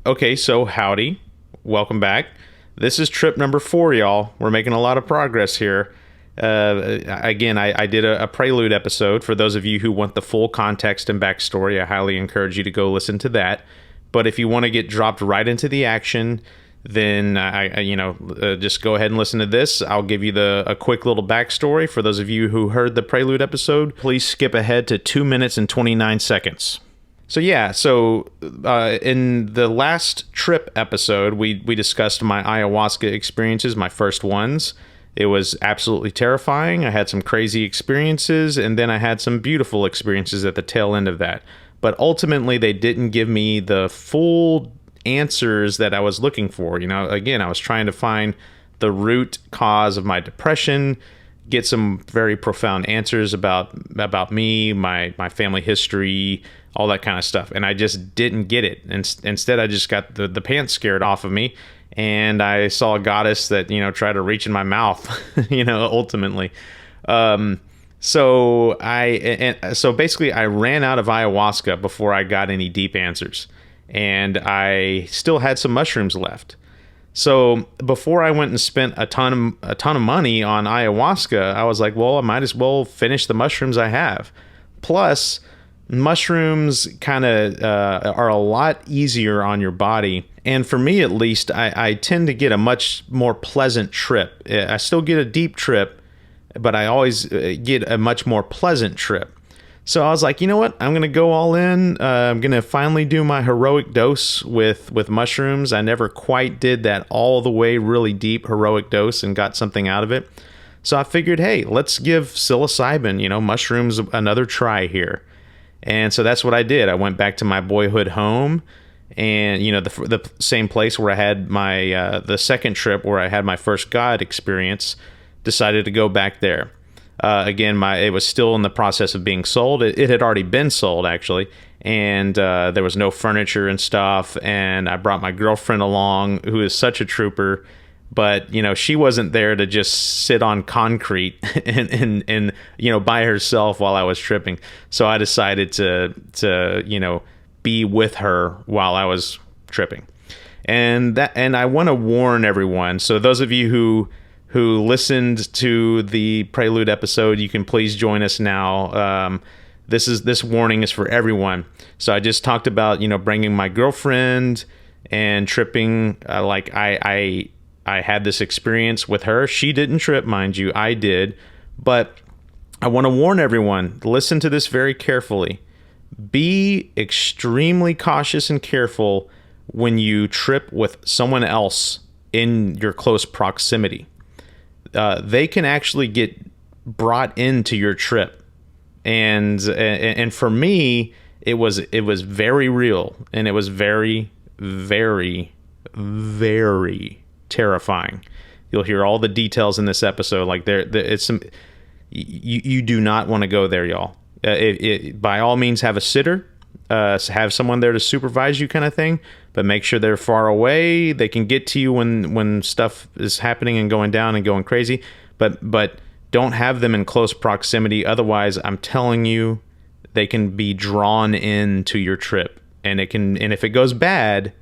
Okay, so howdy. Welcome back. This is trip number 4, y'all. We're making a lot of progress here. Again, I did a prelude episode. For those of you who want the full context and backstory, I highly encourage you to go listen to that. But if you want to get dropped right into the action, then just go ahead and listen to this. I'll give you a quick little backstory. For those of you who heard the prelude episode, please skip ahead to 2 minutes and 29 seconds. So in the last trip episode, we discussed my ayahuasca experiences, my first ones. It was absolutely terrifying. I had some crazy experiences, and then I had some beautiful experiences at the tail end of that. But ultimately, they didn't give me the full answers that I was looking for. Again, I was trying to find the root cause of my depression, get some very profound answers about me, my family history, all that kind of stuff. And I just didn't get it. Instead, I just got the pants scared off of me. And I saw a goddess that, tried to reach in my mouth, ultimately. So basically I ran out of ayahuasca before I got any deep answers. And I still had some mushrooms left. So before I went and spent a ton of money on ayahuasca, I was like, well, I might as well finish the mushrooms I have. Plus, mushrooms kind of are a lot easier on your body. And for me, at least, I tend to get a much more pleasant trip. I still get a deep trip, but I always get a much more pleasant trip. So I was like, you know what? I'm going to go all in. I'm going to finally do my heroic dose with mushrooms. I never quite did that all the way really deep heroic dose and got something out of it. So I figured, hey, let's give psilocybin, mushrooms, another try here. And so that's what I did. I went back to my boyhood home, and the same place where I had my the second trip where I had my first God experience. Decided to go back there. Again, it was still in the process of being sold. It had already been sold, actually, and there was no furniture and stuff. And I brought my girlfriend along, who is such a trooper. But she wasn't there to just sit on concrete and by herself while I was tripping. So I decided to be with her while I was tripping. And I want to warn everyone. So those of you who listened to the prelude episode, you can please join us now. This warning is for everyone. So I just talked about bringing my girlfriend and tripping. I had this experience with her. She didn't trip, mind you. I did. But I want to warn everyone, listen to this very carefully. Be extremely cautious and careful when you trip with someone else in your close proximity. They can actually get brought into your trip. And for me, it was very real. And it was very, very, very terrifying. You'll hear all the details in this episode. Like it's some. You do not want to go there, y'all. By all means, have a sitter, have someone there to supervise you, kind of thing. But make sure they're far away. They can get to you when stuff is happening and going down and going crazy. But don't have them in close proximity. Otherwise, I'm telling you, they can be drawn into your trip, and if it goes bad,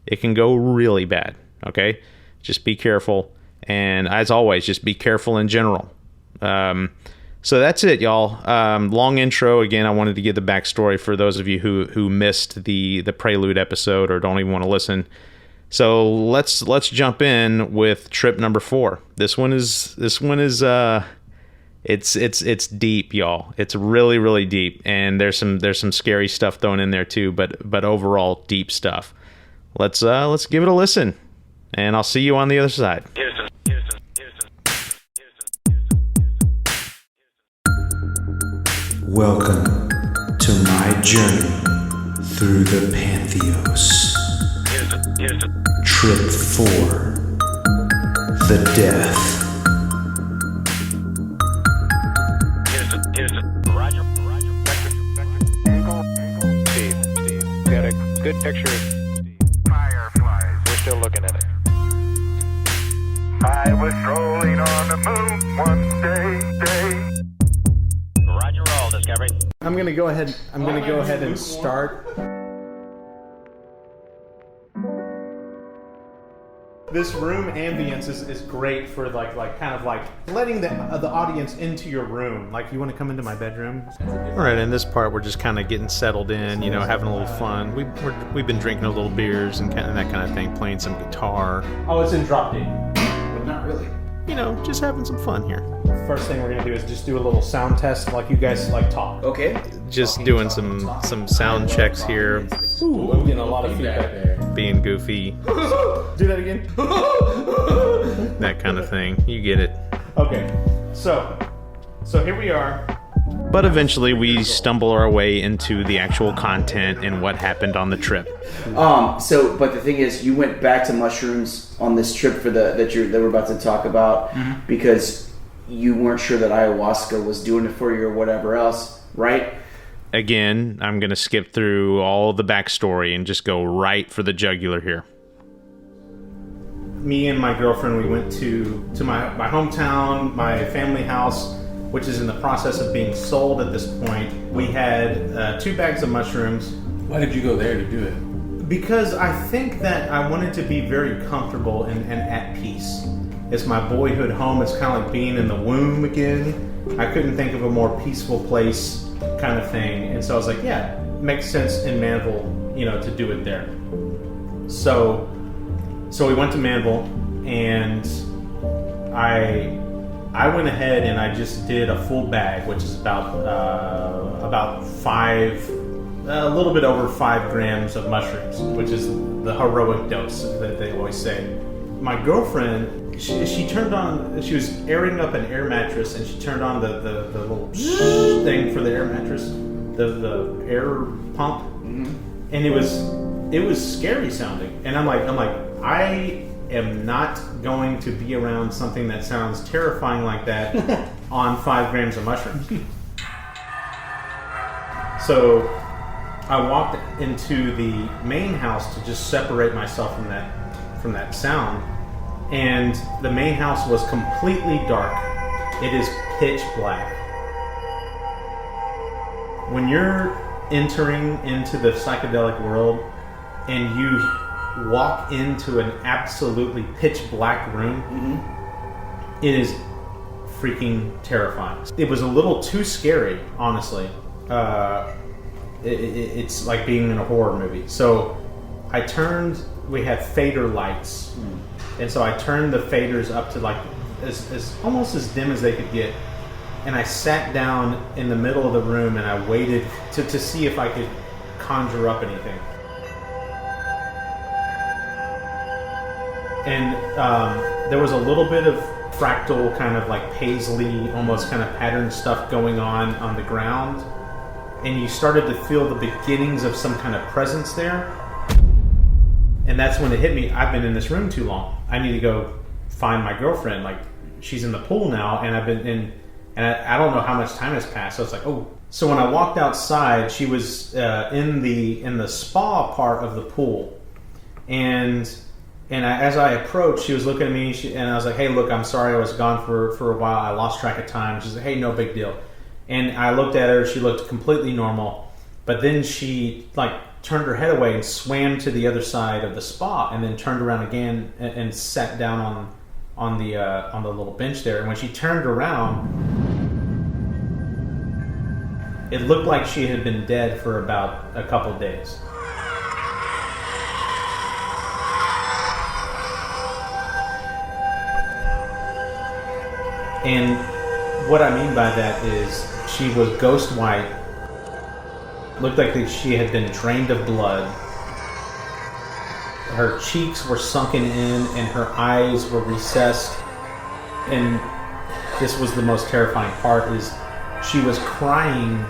it can go really bad. Okay. Just be careful. And as always, just be careful in general. So that's it, y'all. Long intro. Again, I wanted to give the backstory for those of you who missed the prelude episode or don't even want to listen. So let's jump in with trip number 4. This one is it's deep, y'all. It's really, really deep. And there's some scary stuff thrown in there too, but overall deep stuff. Let's give it a listen. And I'll see you on the other side. Welcome to my journey through the Pantheos. Trip 4. The Death. Roger. Steve. Got a good picture of fireflies. We're still looking at it. I was strolling on the moon one day. Roger roll, Discovery. I'm gonna go ahead and start. This room ambience is great for like kind of like letting the audience into your room. Like, you want to come into my bedroom? All right, in this part we're just kind of getting settled in, you know, having a little fun. We've been drinking a little beers and kind of that kind of thing, playing some guitar. Oh, it's in drop D. But not really. You know, just having some fun here. First thing we're gonna do is just do a little sound test, like you guys like talk. Okay. Just doing some sound checks here. Ooh, I'm getting a lot of feedback there. Being goofy. Do that again. That kind of thing. You get it. Okay. So here we are. But eventually we stumble our way into the actual content and what happened on the trip. But the thing is, you went back to mushrooms on this trip for that we're about to talk about because you weren't sure that ayahuasca was doing it for you or whatever else, right? Again, I'm going to skip through all the backstory and just go right for the jugular here. Me and my girlfriend, we went to my hometown, my family house, which is in the process of being sold at this point. We had 2 bags of mushrooms. Why did you go there to do it? Because I think that I wanted to be very comfortable and at peace. It's my boyhood home. It's kind of like being in the womb again. I couldn't think of a more peaceful place kind of thing. And so I was like, yeah, it makes sense in Manville, you know, to do it there. So we went to Manville, and I went ahead and I just did a full bag, which is about 5, a little bit over 5 grams of mushrooms, which is the heroic dose that they always say. My girlfriend, she turned on, she was airing up an air mattress, and she turned on the little thing for the air mattress, the air pump, and it was scary sounding, and I'm like, I am not going to be around something that sounds terrifying like that on 5 grams of mushrooms. So I walked into the main house to just separate myself from that sound, and the main house was completely dark. It is pitch black. When you're entering into the psychedelic world and you walk into an absolutely pitch black room, it is freaking terrifying. It was a little too scary, honestly. It's like being in a horror movie. So we had fader lights, and so I turned the faders up to like as almost as dim as they could get, and I sat down in the middle of the room and I waited to see if I could conjure up anything. And there was a little bit of fractal, kind of like paisley, almost kind of pattern stuff going on the ground. And you started to feel the beginnings of some kind of presence there. And that's when it hit me. I've been in this room too long. I need to go find my girlfriend. Like, she's in the pool now, and I've been in, and I don't know how much time has passed. So it's like, oh. So when I walked outside, she was in the spa part of the pool. And as I approached, she was looking at me, and I was like, hey, look, I'm sorry I was gone for a while. I lost track of time. She's like, hey, no big deal. And I looked at her. She looked completely normal. But then she, like, turned her head away and swam to the other side of the spa, and then turned around again and sat down on the little bench there. And when she turned around, it looked like she had been dead for about a couple days. And what I mean by that is she was ghost white, looked like she had been drained of blood. Her cheeks were sunken in and her eyes were recessed. And this was the most terrifying part, is she was crying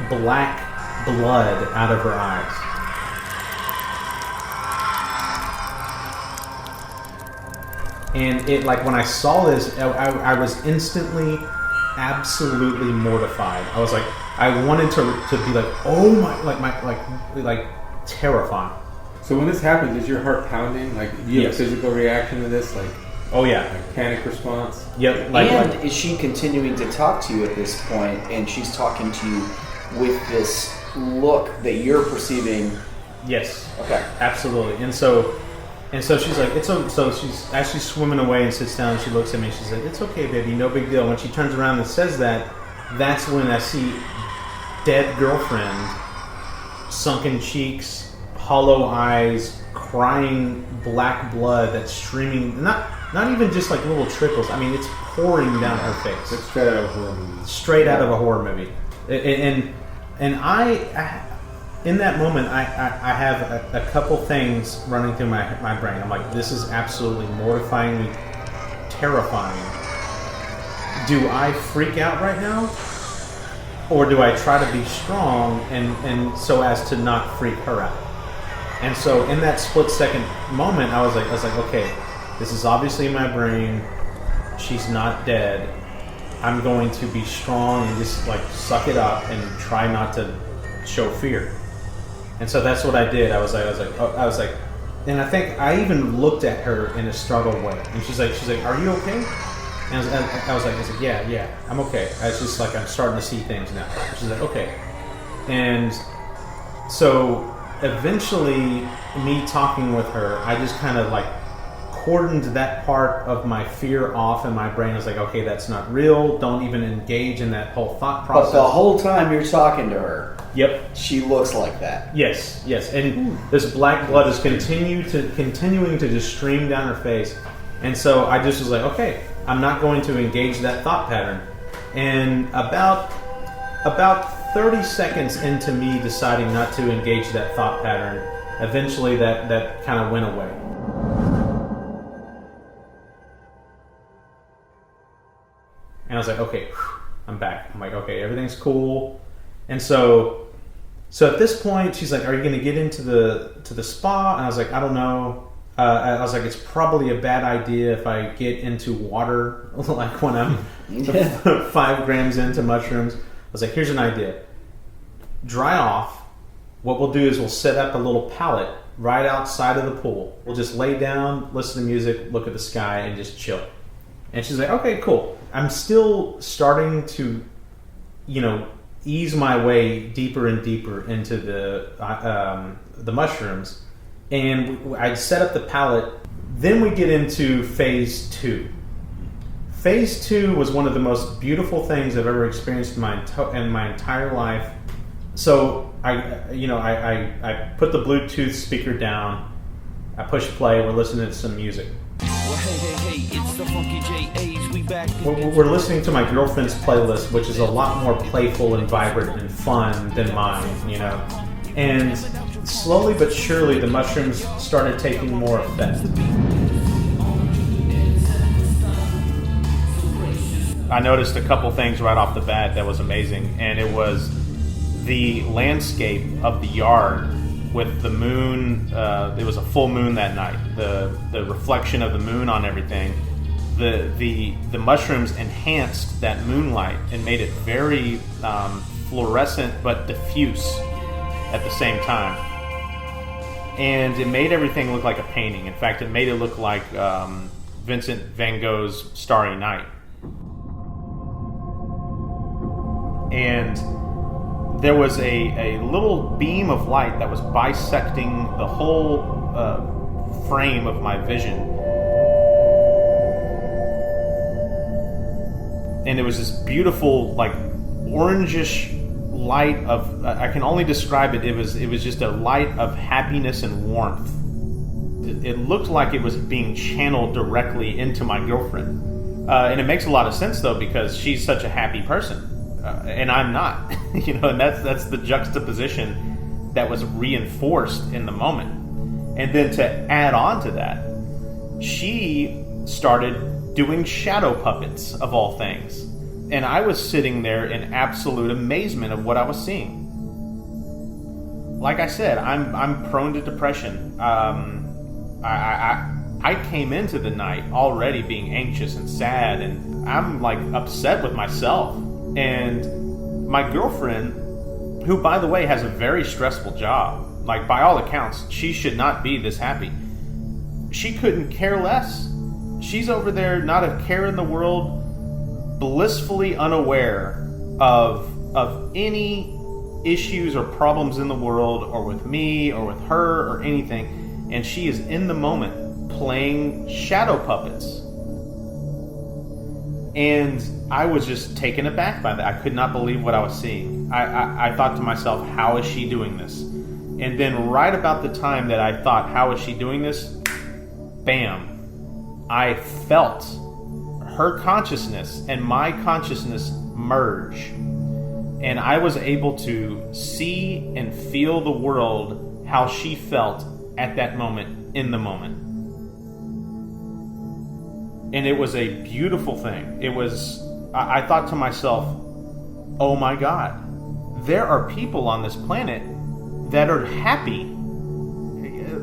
black blood out of her eyes. And it, like, when I saw this, I was instantly, absolutely mortified. I was like, I wanted to be like, oh my, like terrifying. So when this happens, is your heart pounding? Like, do you have a physical reaction to this? Like, oh yeah, like panic response. Yep. And is she continuing to talk to you at this point, and she's talking to you with this look that you're perceiving? Yes. Okay. Absolutely. And so And so she's like, so she's actually swimming away and sits down and she looks at me and she's like, it's okay, baby, no big deal. When she turns around and says that, that's when I see dead girlfriend, sunken cheeks, hollow eyes, crying black blood that's streaming, not even just like little trickles. I mean, it's pouring down her face. It's straight out of a horror movie. Straight out of a horror movie. And I in that moment, I have a couple things running through my brain. I'm like, this is absolutely mortifyingly terrifying. Do I freak out right now? Or do I try to be strong and so as to not freak her out? And so in that split second moment, I was like, okay, this is obviously in my brain. She's not dead. I'm going to be strong and just like suck it up and try not to show fear. And so that's what I did. I was like, and I think I even looked at her in a startled way. And she's like, are you okay? And I was like, yeah, I'm okay. I was just like, I'm starting to see things now. She's like, okay. And so eventually, me talking with her, I just kind of like cordoned that part of my fear off in my brain. I was like, okay, that's not real. Don't even engage in that whole thought process. But the whole time you're talking to her, yep, she looks like that. Yes, and this black blood is continuing to just stream down her face. And so I just was like, okay, I'm not going to engage that thought pattern. And about 30 seconds into me deciding not to engage that thought pattern, eventually that kind of went away. And I was like, okay, I'm back. I'm like, okay, everything's cool. And so at this point, she's like, are you going to get into the spa? And I was like, I don't know. I was like, it's probably a bad idea if I get into water, like when I'm 5 grams into mushrooms. I was like, here's an idea. Dry off. What we'll do is we'll set up a little pallet right outside of the pool. We'll just lay down, listen to music, look at the sky, and just chill. And she's like, okay, cool. I'm still starting to, ease my way deeper and deeper into the mushrooms. And I set up the pallet. Then we get into phase 2. Phase 2 was one of the most beautiful things I've ever experienced in my entire life. So I put the Bluetooth speaker down. I push play. We're listening to some music. It's the Funky J.A.'s, we back. We're listening to my girlfriend's playlist, which is a lot more playful and vibrant and fun than mine, And slowly but surely, the mushrooms started taking more effect. I noticed a couple things right off the bat that was amazing, and it was the landscape of the yard with the moon. It was a full moon that night. The reflection of the moon on everything. The mushrooms enhanced that moonlight and made it very fluorescent but diffuse at the same time. And it made everything look like a painting. In fact, it made it look like Vincent van Gogh's Starry Night. And there was a little beam of light that was bisecting the whole frame of my vision. And there was this beautiful, like, orangish light of, I can only describe it, it was just a light of happiness and warmth. It looked like it was being channeled directly into my girlfriend. And it makes a lot of sense, though, because she's such a happy person. And I'm not, and that's the juxtaposition that was reinforced in the moment. And then to add on to that, she started doing shadow puppets of all things. And I was sitting there in absolute amazement of what I was seeing. Like I said, I'm prone to depression. I came into the night already being anxious and sad, and I'm like upset with myself. And my girlfriend, who by the way has a very stressful job, like by all accounts, she should not be this happy. She couldn't care less. She's over there, not a care in the world, blissfully unaware of any issues or problems in the world, or with me, or with her, or anything. and she is in the moment playing shadow puppets. And I was just taken aback by that. I could not believe what I was seeing. I thought to myself, how is she doing this? And then right about the time that I thought, how is she doing this? Bam. I felt her consciousness and my consciousness merge. And I was able to see and feel the world how she felt at that moment, in the moment. And it was a beautiful thing. It was, I thought to myself, oh my God, there are people on this planet that are happy.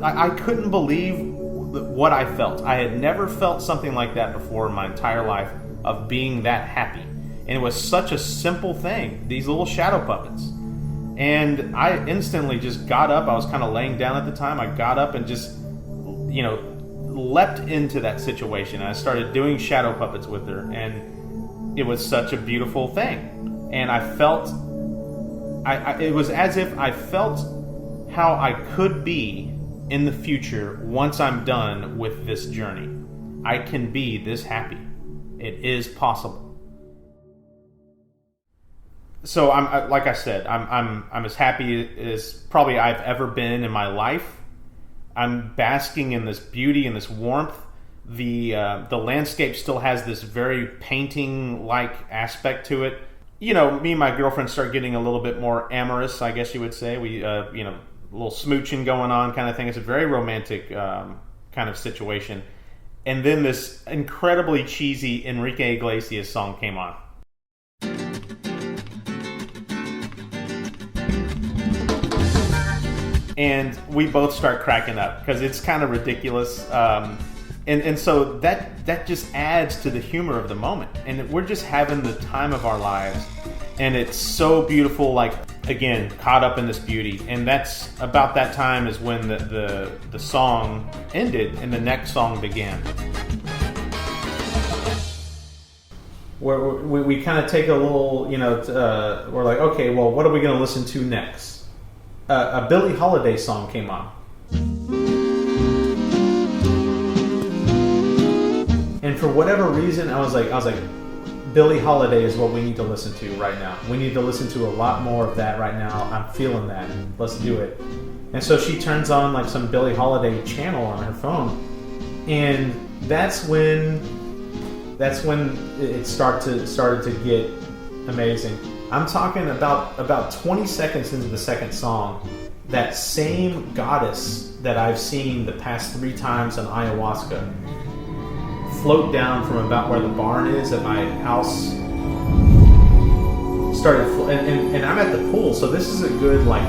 I couldn't believe what I felt. I had never felt something like that before in my entire life, of being that happy. And it was such a simple thing, these little shadow puppets. And I instantly just got up. I was kind of laying down at the time. I got up and just, leapt into that situation. I started doing shadow puppets with her, and it was such a beautiful thing. And I felt, it was as if I felt how I could be in the future once I'm done with this journey. I can be this happy. It is possible. So like I said, I'm as happy as probably I've ever been in my life. I'm basking in this beauty and this warmth. The landscape still has this very painting-like aspect to it. Me and my girlfriend start getting a little bit more amorous, I guess you would say. We, a little smooching going on kind of thing. It's a very romantic kind of situation. And then this incredibly cheesy Enrique Iglesias song came on. And we both start cracking up because it's kind of ridiculous. And so that just adds to the humor of the moment. And we're just having the time of our lives. And it's so beautiful, like, again, caught up in this beauty. And that's about that time is when the song ended and the next song began. Where we kind of take a little, we're like, okay, well, what are we going to listen to next? A Billie Holiday song came on. And for whatever reason, I was like, Billie Holiday is what we need to listen to right now. We need to listen to a lot more of that right now. I'm feeling that. Let's do it. And so she turns on like some Billie Holiday channel on her phone. And that's when it started to get amazing. I'm talking about 20 seconds into the second song, that same goddess that I've seen the past 3 times on ayahuasca float down from about where the barn is at my house. And I'm at the pool, so this is a good like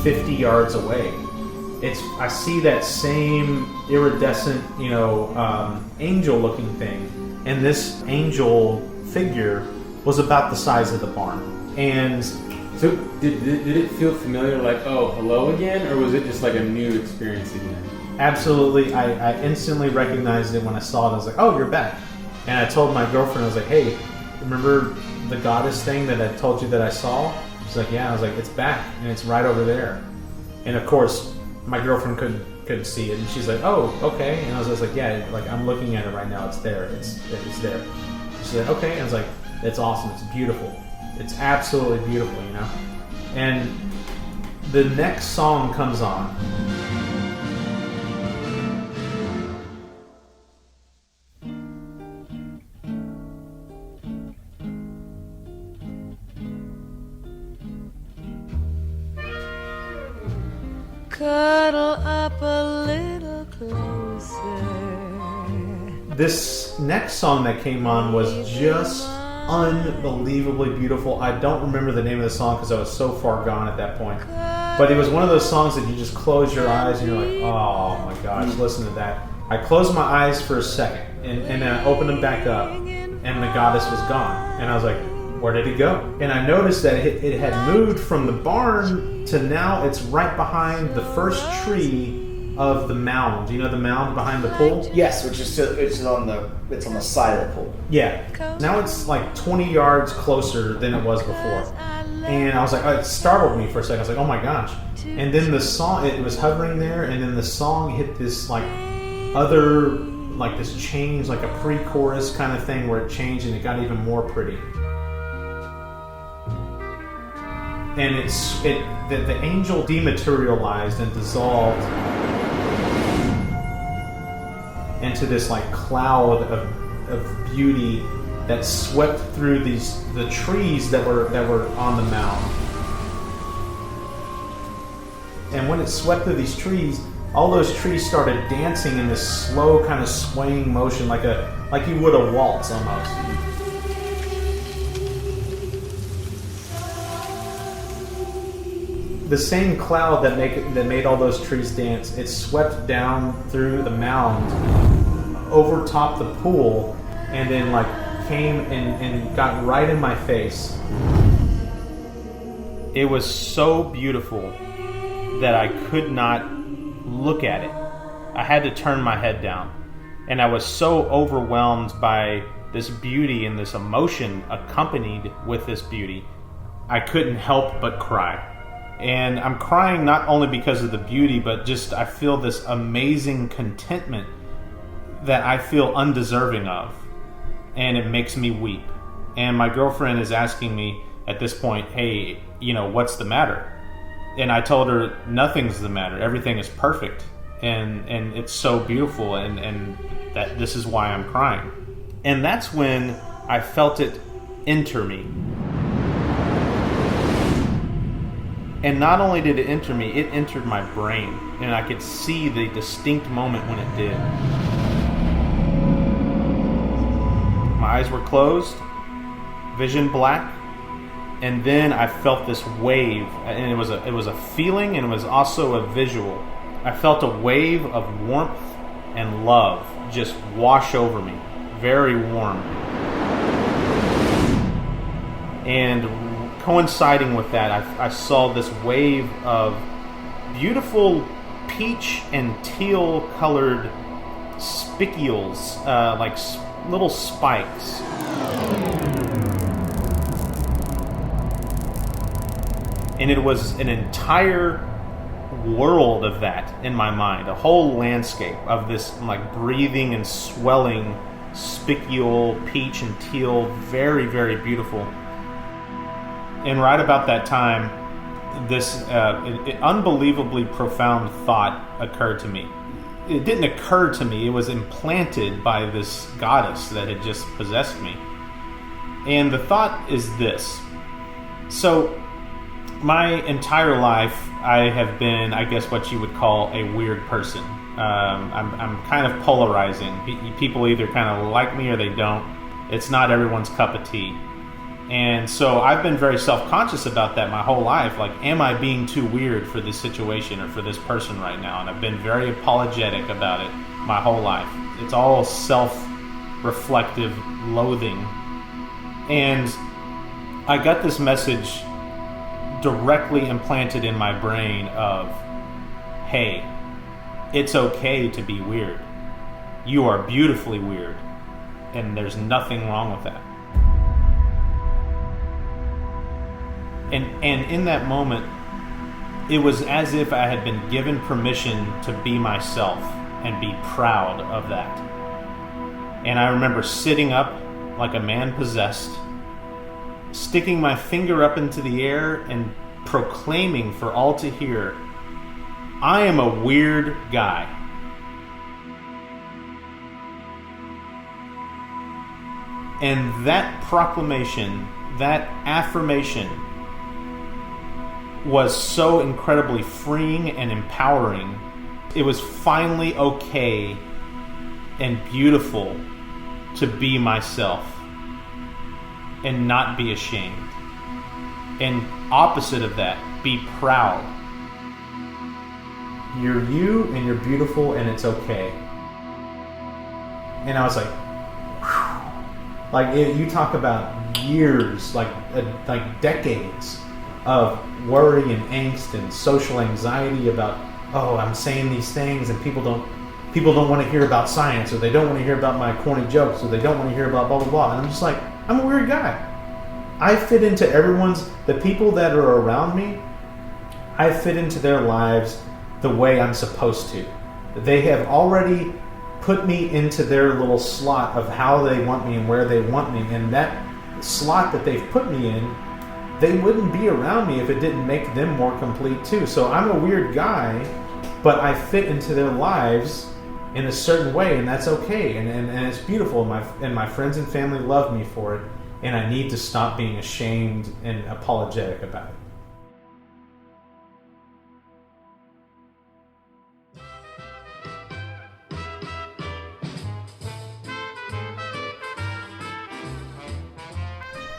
50 yards away. I see that same iridescent, angel-looking thing, and this angel figure was about the size of the barn. And so did it feel familiar, like, oh, hello again, or was it just like a new experience again? Absolutely. I instantly recognized it when I saw it. I was like, oh, you're back. And I told my girlfriend, I was like, hey, remember the goddess thing that I told you that I saw? She's like, yeah. I was like, it's back, and it's right over there. And of course, my girlfriend couldn't see it, and she's like, oh, okay. And I was just like, yeah, like, I'm looking at it right now. It's there. It's there. She's like, okay. And I was like, it's awesome. It's beautiful. It's absolutely beautiful, And the next song comes on. Cuddle up a little closer. This next song that came on was just unbelievably beautiful. I don't remember the name of the song because I was so far gone at that point. But it was one of those songs that you just close your eyes and you're like, oh my gosh, listen to that. I closed my eyes for a second and then I opened them back up and the goddess was gone. And I was like, where did it go? And I noticed that it had moved from the barn to now it's right behind the first tree of the mound. You know the mound behind the pool? Yes, which is it's on the side of the pool. Yeah. Now it's like 20 yards closer than it was before. And I was like, it startled me for a second. I was like, oh my gosh. And then the song, it was hovering there, and then the song hit this like this change, like a pre-chorus kind of thing where it changed and it got even more pretty. And the angel dematerialized and dissolved into this like cloud of beauty that swept through the trees that were on the mound. And when it swept through these trees, all those trees started dancing in this slow kind of swaying motion, like you would a waltz almost. The same cloud that made all those trees dance, it swept down through the mound, over top the pool, and then like came and got right in my face. It was so beautiful that I could not look at it. I had to turn my head down. And I was so overwhelmed by this beauty and this emotion accompanied with this beauty, I couldn't help but cry. And I'm crying not only because of the beauty, but just I feel this amazing contentment that I feel undeserving of. And it makes me weep. And my girlfriend is asking me at this point, hey, what's the matter? And I told her, nothing's the matter. Everything is perfect. And it's so beautiful. And that this is why I'm crying. And that's when I felt it enter me. And not only did it enter me, it entered my brain. And I could see the distinct moment when it did. My eyes were closed, vision black, and then I felt this wave, and it was a feeling, and it was also a visual. I felt a wave of warmth and love just wash over me, very warm. And coinciding with that, I saw this wave of beautiful peach and teal colored spicules, like little spikes. And it was an entire world of that in my mind, a whole landscape of this like breathing and swelling spicule, peach and teal, very, very beautiful. And right about that time, this unbelievably profound thought occurred to me. It didn't occur to me, it was implanted by this goddess that had just possessed me. And the thought is this. So, my entire life, I have been, I guess, what you would call a weird person. I'm kind of polarizing. People either kind of like me or they don't. It's not everyone's cup of tea. And so I've been very self-conscious about that my whole life. Like, am I being too weird for this situation or for this person right now? And I've been very apologetic about it my whole life. It's all self-reflective loathing. And I got this message directly implanted in my brain of, hey, it's okay to be weird. You are beautifully weird. And there's nothing wrong with that. And in that moment, it was as if I had been given permission to be myself and be proud of that. And I remember sitting up like a man possessed, sticking my finger up into the air and proclaiming for all to hear, I am a weird guy. And that proclamation, that affirmation, was so incredibly freeing and empowering. It was finally okay and beautiful to be myself and not be ashamed. And opposite of that, be proud. You're you and you're beautiful and it's okay. And I was like, whew. Like you talk about years, like decades of worry and angst and social anxiety about oh, I'm saying these things and people don't want to hear about science, or they don't want to hear about my corny jokes, or they don't want to hear about blah blah blah. And I'm just like, I'm a weird guy. I fit into the people that are around me, I fit into their lives the way I'm supposed to. They have already put me into their little slot of how they want me and where they want me, and that slot that they've put me in, they wouldn't be around me if it didn't make them more complete too. So I'm a weird guy, but I fit into their lives in a certain way, and that's okay, and it's beautiful, and my friends and family love me for it, and I need to stop being ashamed and apologetic about it.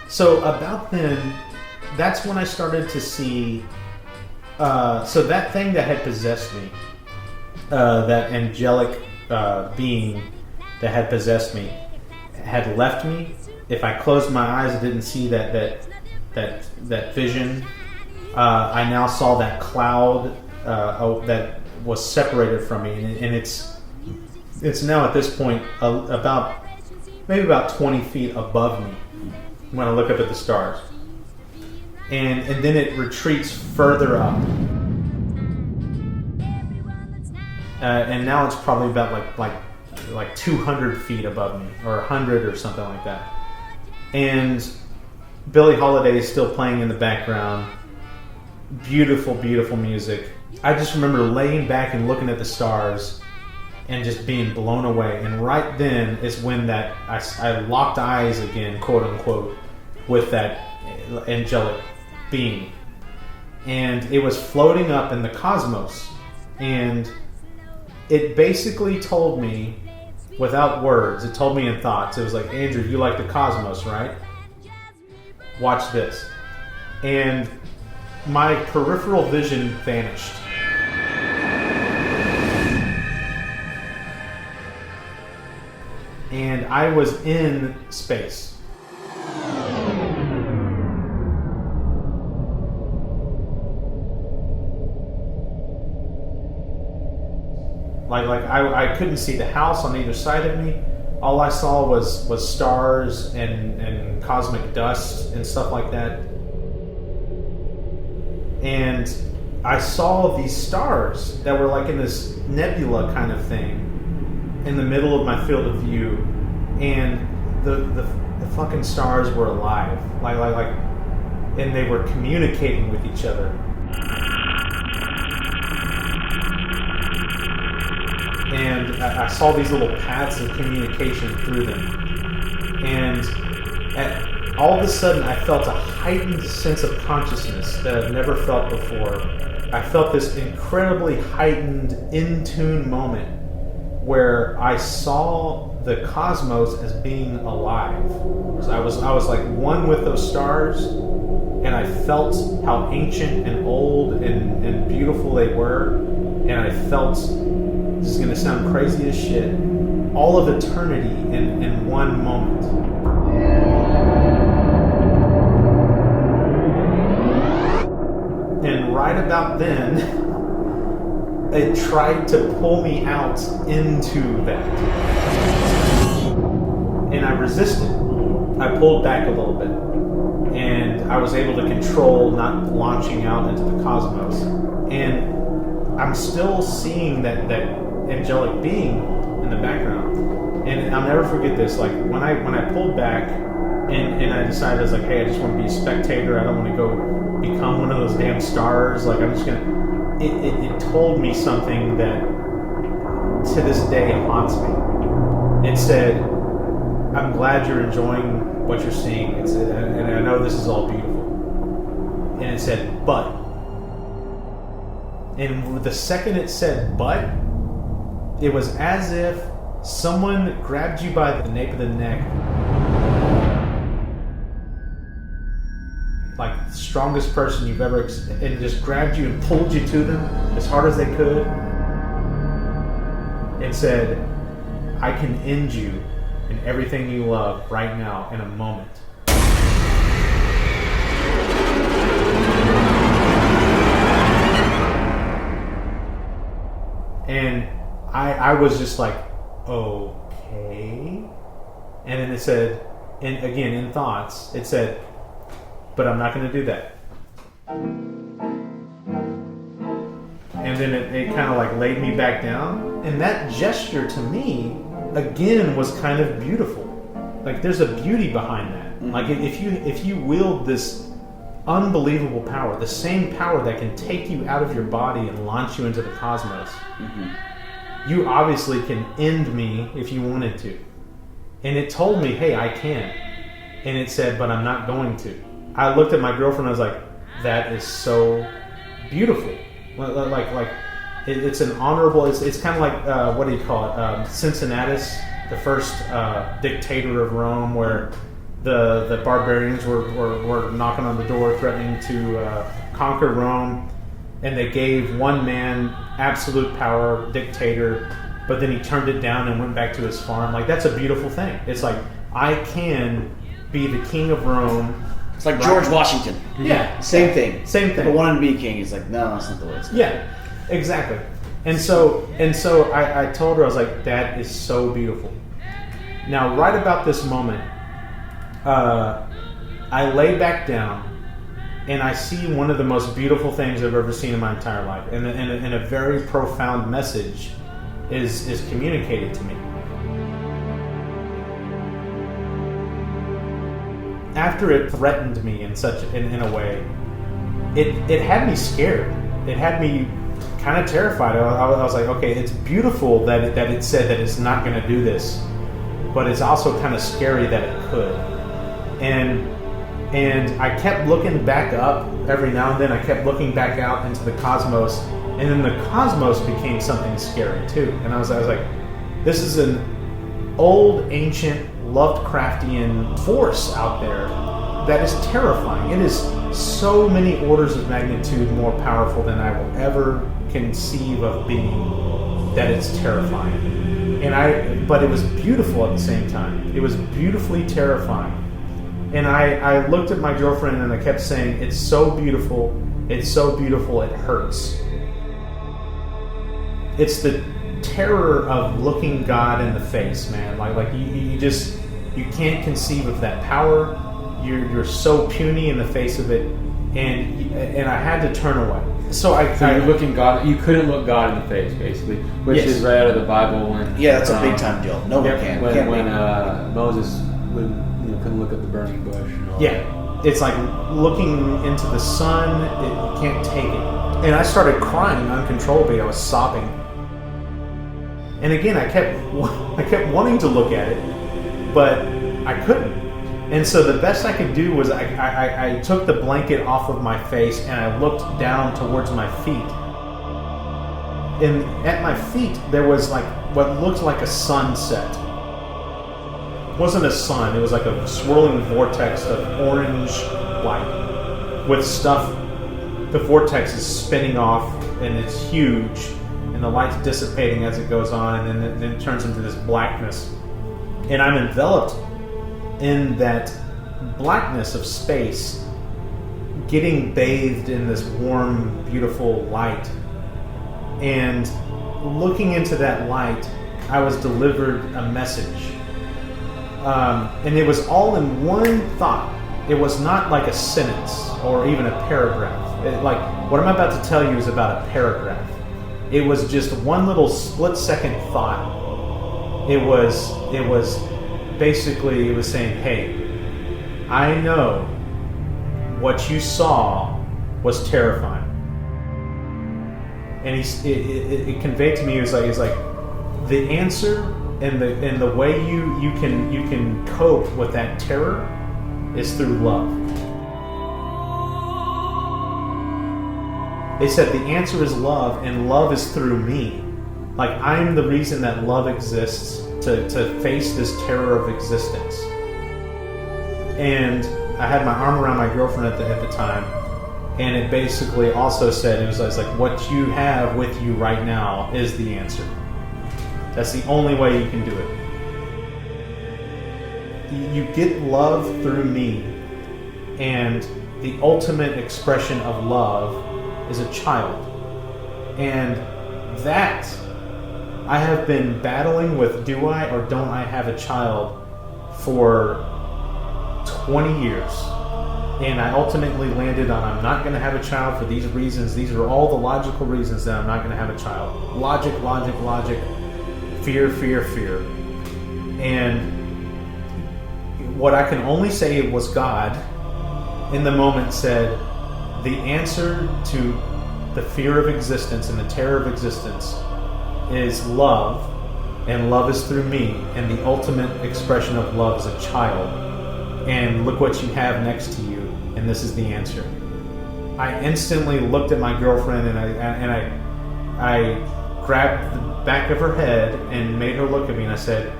So about then, that's when I started to see, so that thing that had possessed me, that angelic being that had possessed me, had left me. If I closed my eyes and didn't see that vision, I now saw that cloud that was separated from me, and it's now at this point maybe about 20 feet above me when I look up at the stars, and then it retreats further up. And now it's probably about like 200 feet above me, or 100 or something like that. And Billie Holiday is still playing in the background. Beautiful, beautiful music. I just remember laying back and looking at the stars and just being blown away. And right then is when I locked eyes again, quote unquote, with that angelic being. And it was floating up in the cosmos. And it basically told me, without words, it told me in thoughts. It was like, Andrew, you like the cosmos, right? Watch this. And my peripheral vision vanished. And I was in space. Like I couldn't see the house on either side of me. All I saw was stars and cosmic dust and stuff like that. And I saw these stars that were like in this nebula kind of thing in the middle of my field of view, and the fucking stars were alive, like, and they were communicating with each other. And I saw these little paths of communication through them. And all of a sudden, I felt a heightened sense of consciousness that I've never felt before. I felt this incredibly heightened, in-tune moment where I saw the cosmos as being alive. So I was like one with those stars, and I felt how ancient and old and beautiful they were, and I felt, this is going to sound crazy as shit, all of eternity in one moment. And right about then, it tried to pull me out into that. And I resisted. I pulled back a little bit. And I was able to control not launching out into the cosmos. And I'm still seeing that angelic being in the background, and I'll never forget this. Like when I pulled back, and I decided, I was like, hey, I just want to be a spectator. I don't want to go become one of those damn stars. Like I'm just gonna. It told me something that to this day haunts me. It said, I'm glad you're enjoying what you're seeing. And I know this is all beautiful. And it said, but. And the second it said but, it was as if someone grabbed you by the nape of the neck, like the strongest person you've ever, and just grabbed you and pulled you to them as hard as they could, and said, I can end you and everything you love right now in a moment. And I was just like, okay. And then it said, and again in thoughts, it said, but I'm not going to do that. And then it kind of like laid me back down. And that gesture to me, again, was kind of beautiful. Like there's a beauty behind that. Mm-hmm. Like if you wield this unbelievable power, the same power that can take you out of your body and launch you into the cosmos, you obviously can end me if you wanted to. And it told me, hey, I can. And it said, but I'm not going to. I looked at my girlfriend and I was like, that is so beautiful. Like it's an honorable, it's kind of like, what do you call it? Cincinnatus, the first dictator of Rome, where the barbarians were knocking on the door threatening to conquer Rome, and they gave one man absolute power, dictator, but then he turned it down and went back to his farm. Like, that's a beautiful thing. It's like, I can be the king of Rome. It's like George Washington. Yeah. Same thing. Same thing. But wanted to be king. He's like, no, that's not the way it's going. Yeah, exactly. And so I told her, I was like, that is so beautiful. Now, right about this moment, I lay back down and I see one of the most beautiful things I've ever seen in my entire life. And a very profound message is communicated to me. After it threatened me in a way, it had me scared. It had me kind of terrified. I was like, okay, it's beautiful that it said that it's not going to do this, but it's also kind of scary that it could. And I kept looking back up every now and then. I kept looking back out into the cosmos, and then the cosmos became something scary too. And I was like, this is an old, ancient, Lovecraftian force out there that is terrifying. It is so many orders of magnitude more powerful than I will ever conceive of being, that it's terrifying. But it was beautiful at the same time. It was beautifully terrifying. And I looked at my girlfriend and I kept saying, it's so beautiful, it hurts. It's the terror of looking God in the face, man. Like you can't conceive of that power. You're so puny in the face of it, and I had to turn away. So you're looking God. You couldn't look God in the face, basically, which is right out of the Bible. When that's a big time deal. No one can. When Moses couldn't look at the burning bush. And all that. It's like looking into the sun. It can't take it. And I started crying uncontrollably. I was sobbing. And again, I kept wanting to look at it, but I couldn't. And so the best I could do was I took the blanket off of my face and I looked down towards my feet. And at my feet there was like what looked like a sunset. It wasn't a sun, it was like a swirling vortex of orange light with stuff. The vortex is spinning off and it's huge, and the light's dissipating as it goes on, and then it turns into this blackness. And I'm enveloped in that blackness of space, getting bathed in this warm, beautiful light. And looking into that light, I was delivered a message. And it was all in one thought. It was not like a sentence or even a paragraph. Like what I'm about to tell you is about a paragraph. It was just one little split-second thought. It was basically, it was saying, hey, I know what you saw was terrifying. And it conveyed to me, it's like the answer and the way you can cope with that terror is through love. They said the answer is love, and love is through me. Like, I'm the reason that love exists, to face this terror of existence. And I had my arm around my girlfriend at the time, and it basically also said, it was like, what you have with you right now is the answer. That's the only way you can do it. You get love through me, and the ultimate expression of love is a child. And that I have been battling with do I or don't I have a child for 20 years. And I ultimately landed on I'm not going to have a child for these reasons. These are all the logical reasons that I'm not going to have a child. Logic. Fear. And what I can only say was God in the moment said, the answer to the fear of existence and the terror of existence is love, and love is through me, and the ultimate expression of love is a child. And look what you have next to you, and this is the answer. I instantly looked at my girlfriend and I grabbed the back of her head and made her look at me, and I said,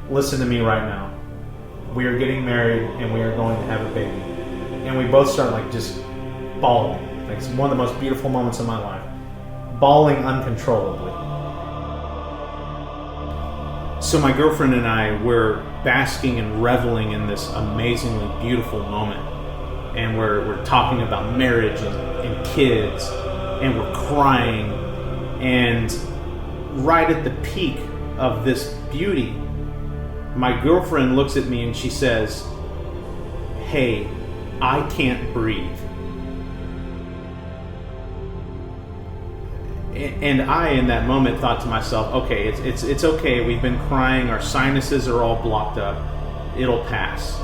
listen to me right now. We are getting married and we are going to have a baby. And we both start like just bawling. Like it's one of the most beautiful moments of my life. Bawling uncontrollably. So my girlfriend and I were basking and reveling in this amazingly beautiful moment. And we're talking about marriage and kids, and we're crying. And right at the peak of this beauty, my girlfriend looks at me and she says, hey, I can't breathe. And I, in that moment, thought to myself, okay, it's okay. We've been crying. Our sinuses are all blocked up. It'll pass.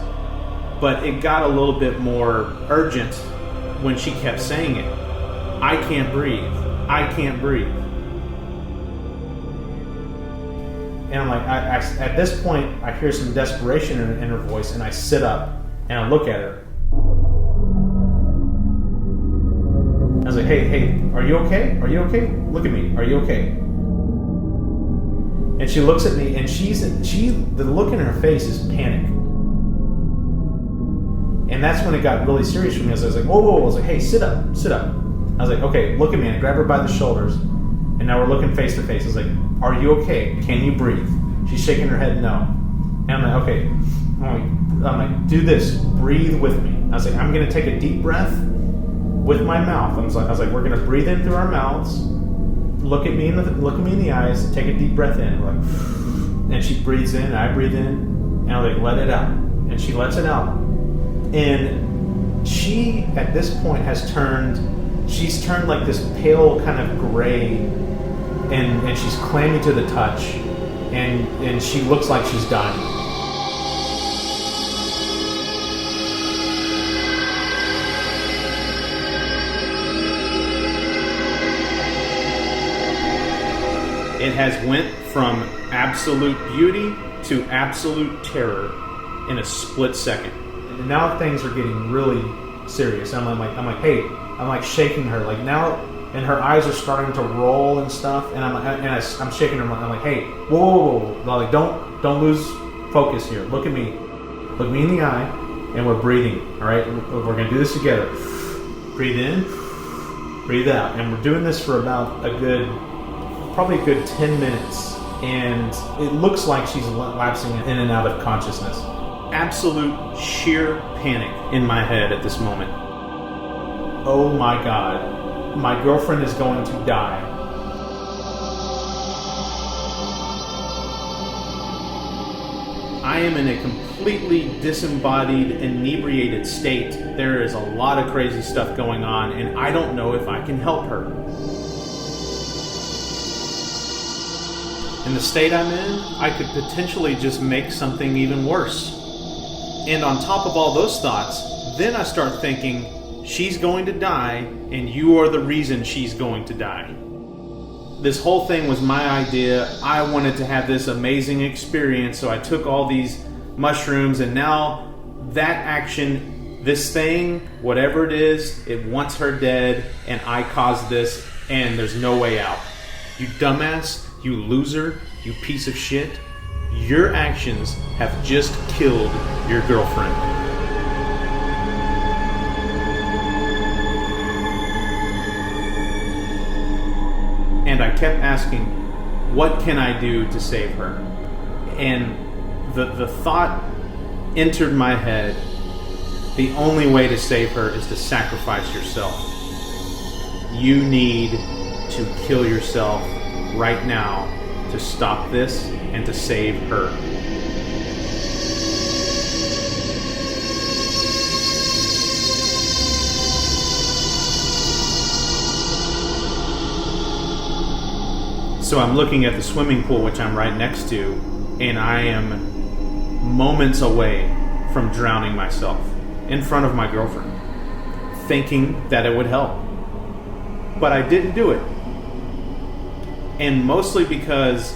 But it got a little bit more urgent when she kept saying it. I can't breathe. I can't breathe. And I'm like, at this point, I hear some desperation in her voice, and I sit up and I look at her. I was like, hey, are you okay? Are you okay? Look at me. Are you okay? And she looks at me, and the look in her face is panic. And that's when it got really serious for me. I was like, whoa. I was like, hey, sit up. I was like, okay, look at me. And I grab her by the shoulders, and now we're looking face to face. I was like, are you okay? Can you breathe? She's shaking her head no. And I'm like, okay. I'm like, do this. Breathe with me. I was like, I'm going to take a deep breath with my mouth. I was like, we're going to breathe in through our mouths. Look at me in the eyes. Take a deep breath in. We're like, and she breathes in. And I breathe in. And I'm like, let it out. And she lets it out. And she, at this point, she's turned like this pale kind of gray, and she's clammy to the touch, and she looks like she's dying. It has went from absolute beauty to absolute terror in a split second. And now things are getting really serious. I'm like, hey, I'm like shaking her, like now, and her eyes are starting to roll and stuff. And I'm shaking her. I'm like, hey, whoa. Like, don't lose focus here. Look at me in the eye, and we're breathing. All right, we're gonna do this together. Breathe in, breathe out, and we're doing this for about probably a good 10 minutes. And it looks like she's lapsing in and out of consciousness. Absolute sheer panic in my head at this moment. Oh my God, my girlfriend is going to die. I am in a completely disembodied, inebriated state. There is a lot of crazy stuff going on, and I don't know if I can help her. In the state I'm in, I could potentially just make something even worse. And on top of all those thoughts, then I start thinking, she's going to die, and you are the reason she's going to die. This whole thing was my idea. I wanted to have this amazing experience, so I took all these mushrooms, and now that action, this thing, whatever it is, it wants her dead, and I caused this, and there's no way out. You dumbass, you loser, you piece of shit. Your actions have just killed your girlfriend. And I kept asking, what can I do to save her? And the thought entered my head, the only way to save her is to sacrifice yourself. You need to kill yourself right now to stop this and to save her. So I'm looking at the swimming pool, which I'm right next to, and I am moments away from drowning myself in front of my girlfriend, thinking that it would help. But I didn't do it. And mostly because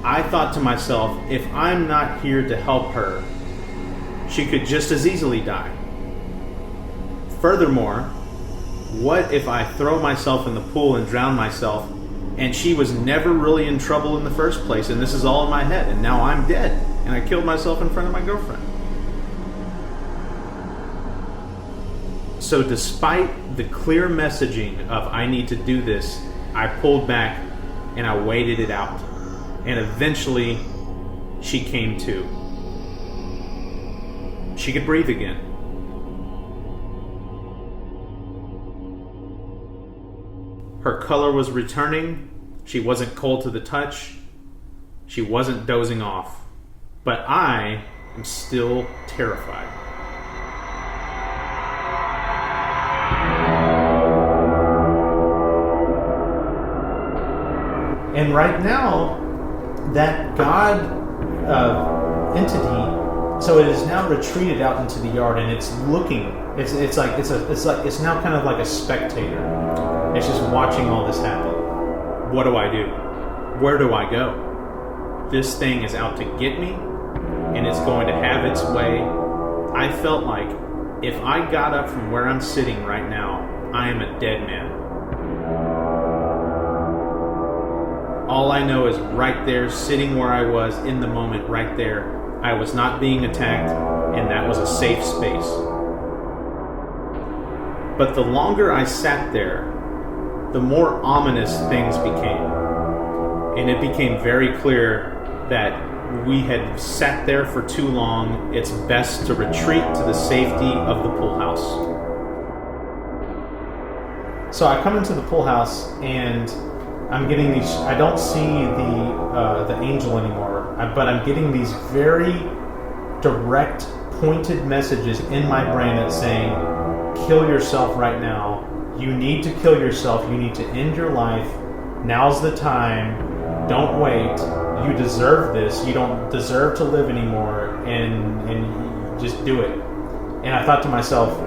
I thought to myself, if I'm not here to help her, she could just as easily die. Furthermore, what if I throw myself in the pool and drown myself, and she was never really in trouble in the first place, and this is all in my head, and now I'm dead, and I killed myself in front of my girlfriend? So despite the clear messaging of I need to do this, I pulled back and I waited it out. And eventually, she came to. She could breathe again. Her color was returning. She wasn't cold to the touch. She wasn't dozing off. But I am still terrified. And right now, that God entity, so it is now retreated out into the yard, and it's looking. It's now kind of like a spectator. It's just watching all this happen. What do I do? Where do I go? This thing is out to get me, and it's going to have its way. I felt like if I got up from where I'm sitting right now, I am a dead man. All I know is right there, sitting where I was in the moment, right there, I was not being attacked, and that was a safe space. But the longer I sat there, the more ominous things became. And it became very clear that we had sat there for too long. It's best to retreat to the safety of the pool house. So I come into the pool house, and I'm getting these. I don't see the angel anymore, but I'm getting these very direct, pointed messages in my brain that's saying, "Kill yourself right now. You need to kill yourself. You need to end your life. Now's the time. Don't wait. You deserve this. You don't deserve to live anymore. And just do it." And I thought to myself,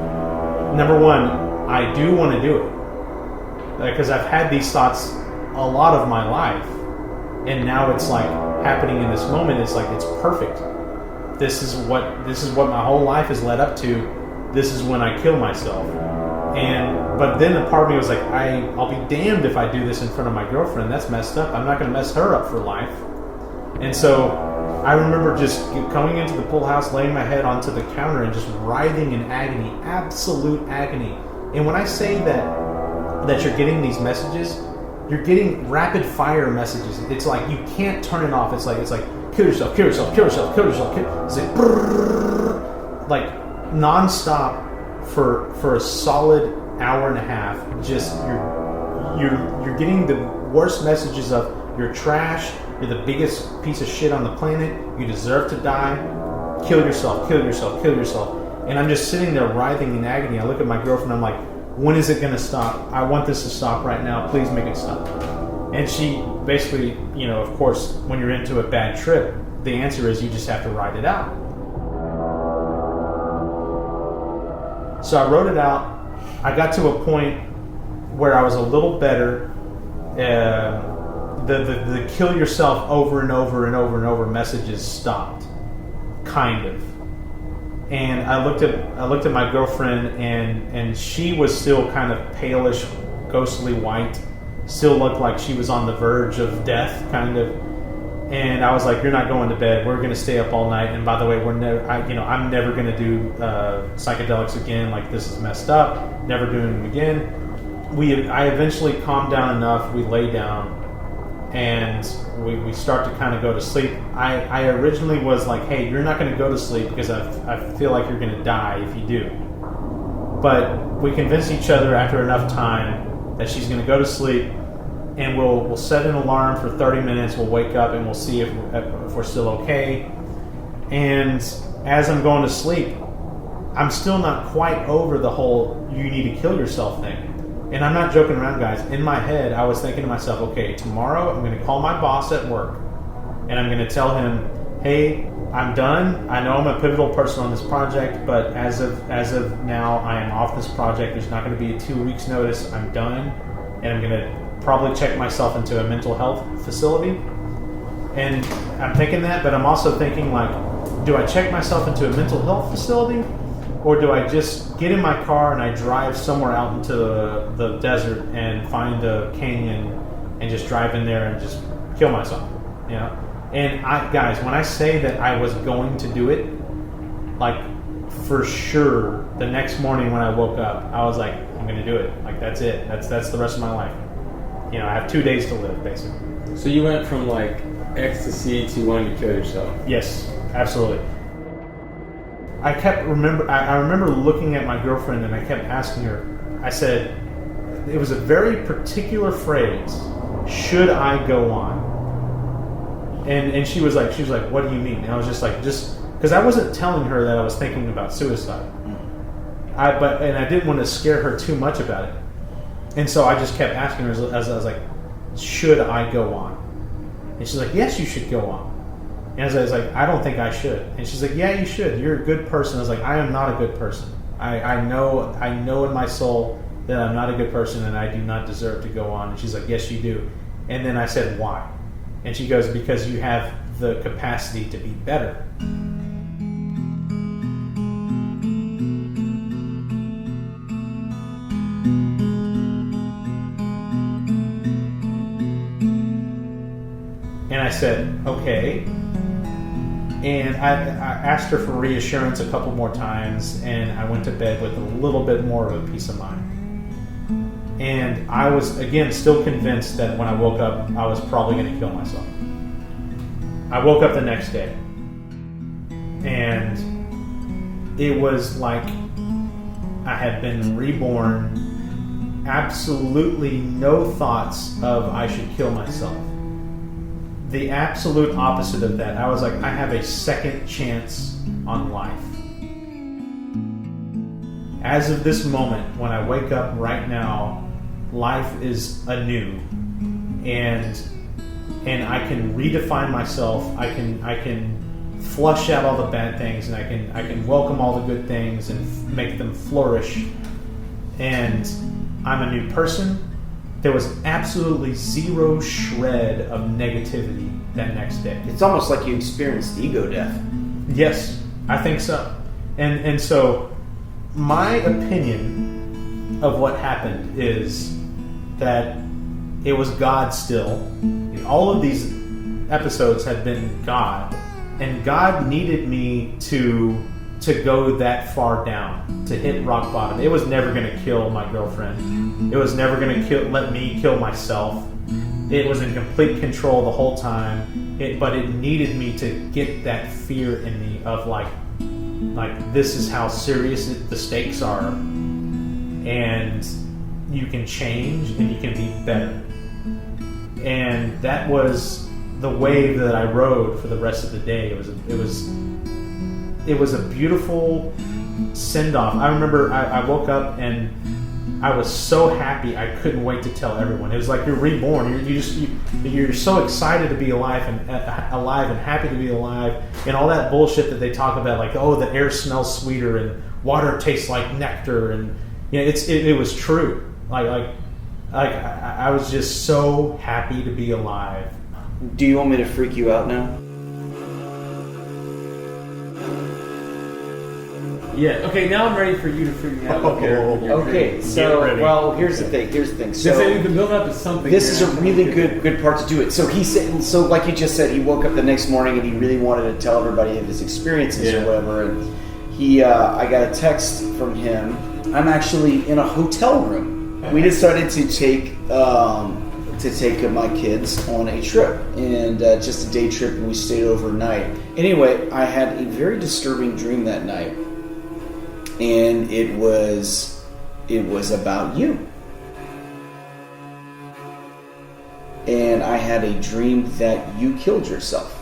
number one, I do want to do it because I've had these thoughts a lot of my life, and now it's like happening in this moment. It's like it's perfect. This is what my whole life has led up to. This is when I kill myself. But then a part of me was like, I'll be damned if I do this in front of my girlfriend. That's messed up. I'm not going to mess her up for life. And so I remember just coming into the pool house, laying my head onto the counter, and just writhing in agony, absolute agony. And when I say that you're getting these messages, you're getting rapid fire messages. It's like you can't turn it off. It's like kill yourself, kill yourself, kill yourself, kill yourself. It's like brrr, like nonstop for a solid hour and a half. Just you're getting the worst messages of you're trash. You're the biggest piece of shit on the planet. You deserve to die. Kill yourself, kill yourself, kill yourself. And I'm just sitting there writhing in agony. I look at my girlfriend. I'm like, when is it going to stop? I want this to stop right now. Please make it stop. And she basically, of course, when you're into a bad trip, the answer is you just have to ride it out. So I wrote it out. I got to a point where I was a little better. The kill yourself over and over and over and over messages stopped, kind of. And I looked at my girlfriend, and she was still kind of palish, ghostly white, still looked like she was on the verge of death, kind of. And I was like, "You're not going to bed. We're going to stay up all night. And by the way, I'm never going to do psychedelics again. Like, this is messed up. Never doing them again." I eventually calmed down enough. We lay down, and we start to kind of go to sleep. I originally was like, "Hey, you're not going to go to sleep because I feel like you're going to die if you do." But we convinced each other after enough time that she's going to go to sleep. and we'll set an alarm for 30 minutes. We'll wake up and we'll see if we're still okay. And as I'm going to sleep, I'm still not quite over the whole "you need to kill yourself" thing. And I'm not joking around, guys. In my head, I was thinking to myself, okay, tomorrow I'm going to call my boss at work, and I'm going to tell him, hey, I'm done. I know I'm a pivotal person on this project, but as of now, I am off this project. There's not going to be a 2 weeks notice. I'm done, and I'm going to probably check myself into a mental health facility. And I'm thinking that, but I'm also thinking, like, do I check myself into a mental health facility, or do I just get in my car and I drive somewhere out into the desert and find a canyon and just drive in there and just kill myself, you know? And guys, when I say that I was going to do it, like, for sure, the next morning when I woke up, I was like, I'm going to do it. Like, that's it. That's the rest of my life. You know, I have 2 days to live, basically. So you went from like ecstasy to wanting to kill yourself. Yes, absolutely. I remember looking at my girlfriend and I kept asking her, I said, it was a very particular phrase, should I go on? And she was like, what do you mean? And I was just like, because I wasn't telling her that I was thinking about suicide. And I didn't want to scare her too much about it. And so I just kept asking her as I was like, should I go on? And she's like, yes, you should go on. And as I was like, I don't think I should. And she's like, yeah, you should. You're a good person. I was like, I am not a good person. I know in my soul that I'm not a good person and I do not deserve to go on. And she's like, yes, you do. And then I said, why? And she goes, because you have the capacity to be better. And I said, okay. And I asked her for reassurance a couple more times, and I went to bed with a little bit more of a peace of mind. And I was, again, still convinced that when I woke up, I was probably going to kill myself. I woke up the next day, and it was like I had been reborn. Absolutely no thoughts of I should kill myself. The absolute opposite of that. I was like, I have a second chance on life. As of this moment, when I wake up right now, life is anew, and I can redefine myself. I can flush out all the bad things, and I can welcome all the good things and make them flourish. And I'm a new person. There was absolutely zero shred of negativity that next day. It's almost like you experienced ego death. Yes, I think so. And so my opinion of what happened is that it was God still. All of these episodes have been God. And God needed me to go that far down, to hit rock bottom. It was never going to kill my girlfriend. It was never going to let me kill myself. It was in complete control the whole time. But it needed me to get that fear in me of like this is how serious the stakes are, and you can change and you can be better. And that was the wave that I rode for the rest of the day. It was a beautiful send-off. I remember I woke up and I was so happy I couldn't wait to tell everyone. It was like you're reborn. You're so excited to be alive and happy to be alive, and all that bullshit that they talk about, like, oh, the air smells sweeter and water tastes like nectar, and you know, it was true. I was just so happy to be alive. Do you want me to freak you out now? Yeah. Okay. Now I'm ready for you to freak me out. Okay. So, well, here's the thing. So you can build up to something. This is a really good part to do it. So he said, like you just said, he woke up the next morning and he really wanted to tell everybody of his experiences or whatever. And I got a text from him. I'm actually in a hotel room. We decided to take my kids on a trip, and just a day trip, and we stayed overnight. Anyway, I had a very disturbing dream that night. And it was about you. and I had a dream that you killed yourself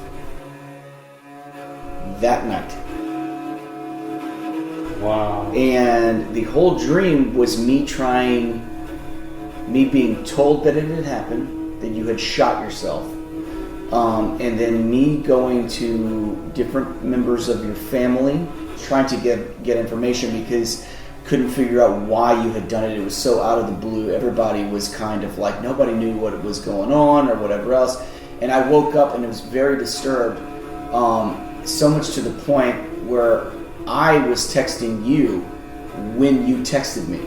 that night. Wow. And the whole dream was me being told that it had happened, that you had shot yourself, and then me going to different members of your family, trying to get information because couldn't figure out why you had done it. It was so out of the blue. Everybody was kind of like, nobody knew what was going on or whatever else. And I woke up and it was very disturbed, so much to the point where I was texting you when you texted me.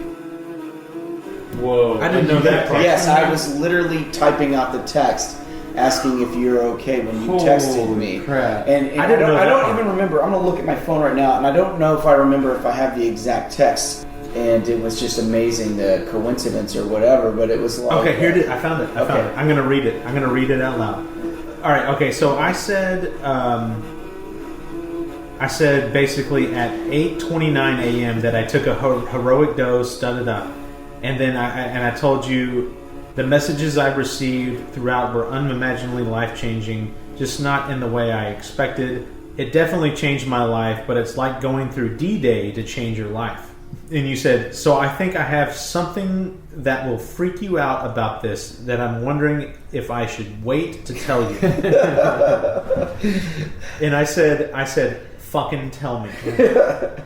Whoa. I didn't know that part. Yes, I was literally typing out the text asking if you're okay when you texted me. Crap. And I don't even remember. I'm gonna look at my phone right now, and I don't know if I remember if I have the exact text. And it was just amazing, the coincidence or whatever. But it was like, Okay, here it is. I found it. I found it. I'm gonna read it. I'm gonna read it out loud. All right. Okay. So I said basically at 8:29 a.m. that I took a heroic dose, studded up, and then I told you the messages I received throughout were unimaginably life-changing, just not in the way I expected. It definitely changed my life, but it's like going through D-Day to change your life. And you said, so I think I have something that will freak you out about this that I'm wondering if I should wait to tell you. And I said, fucking tell me.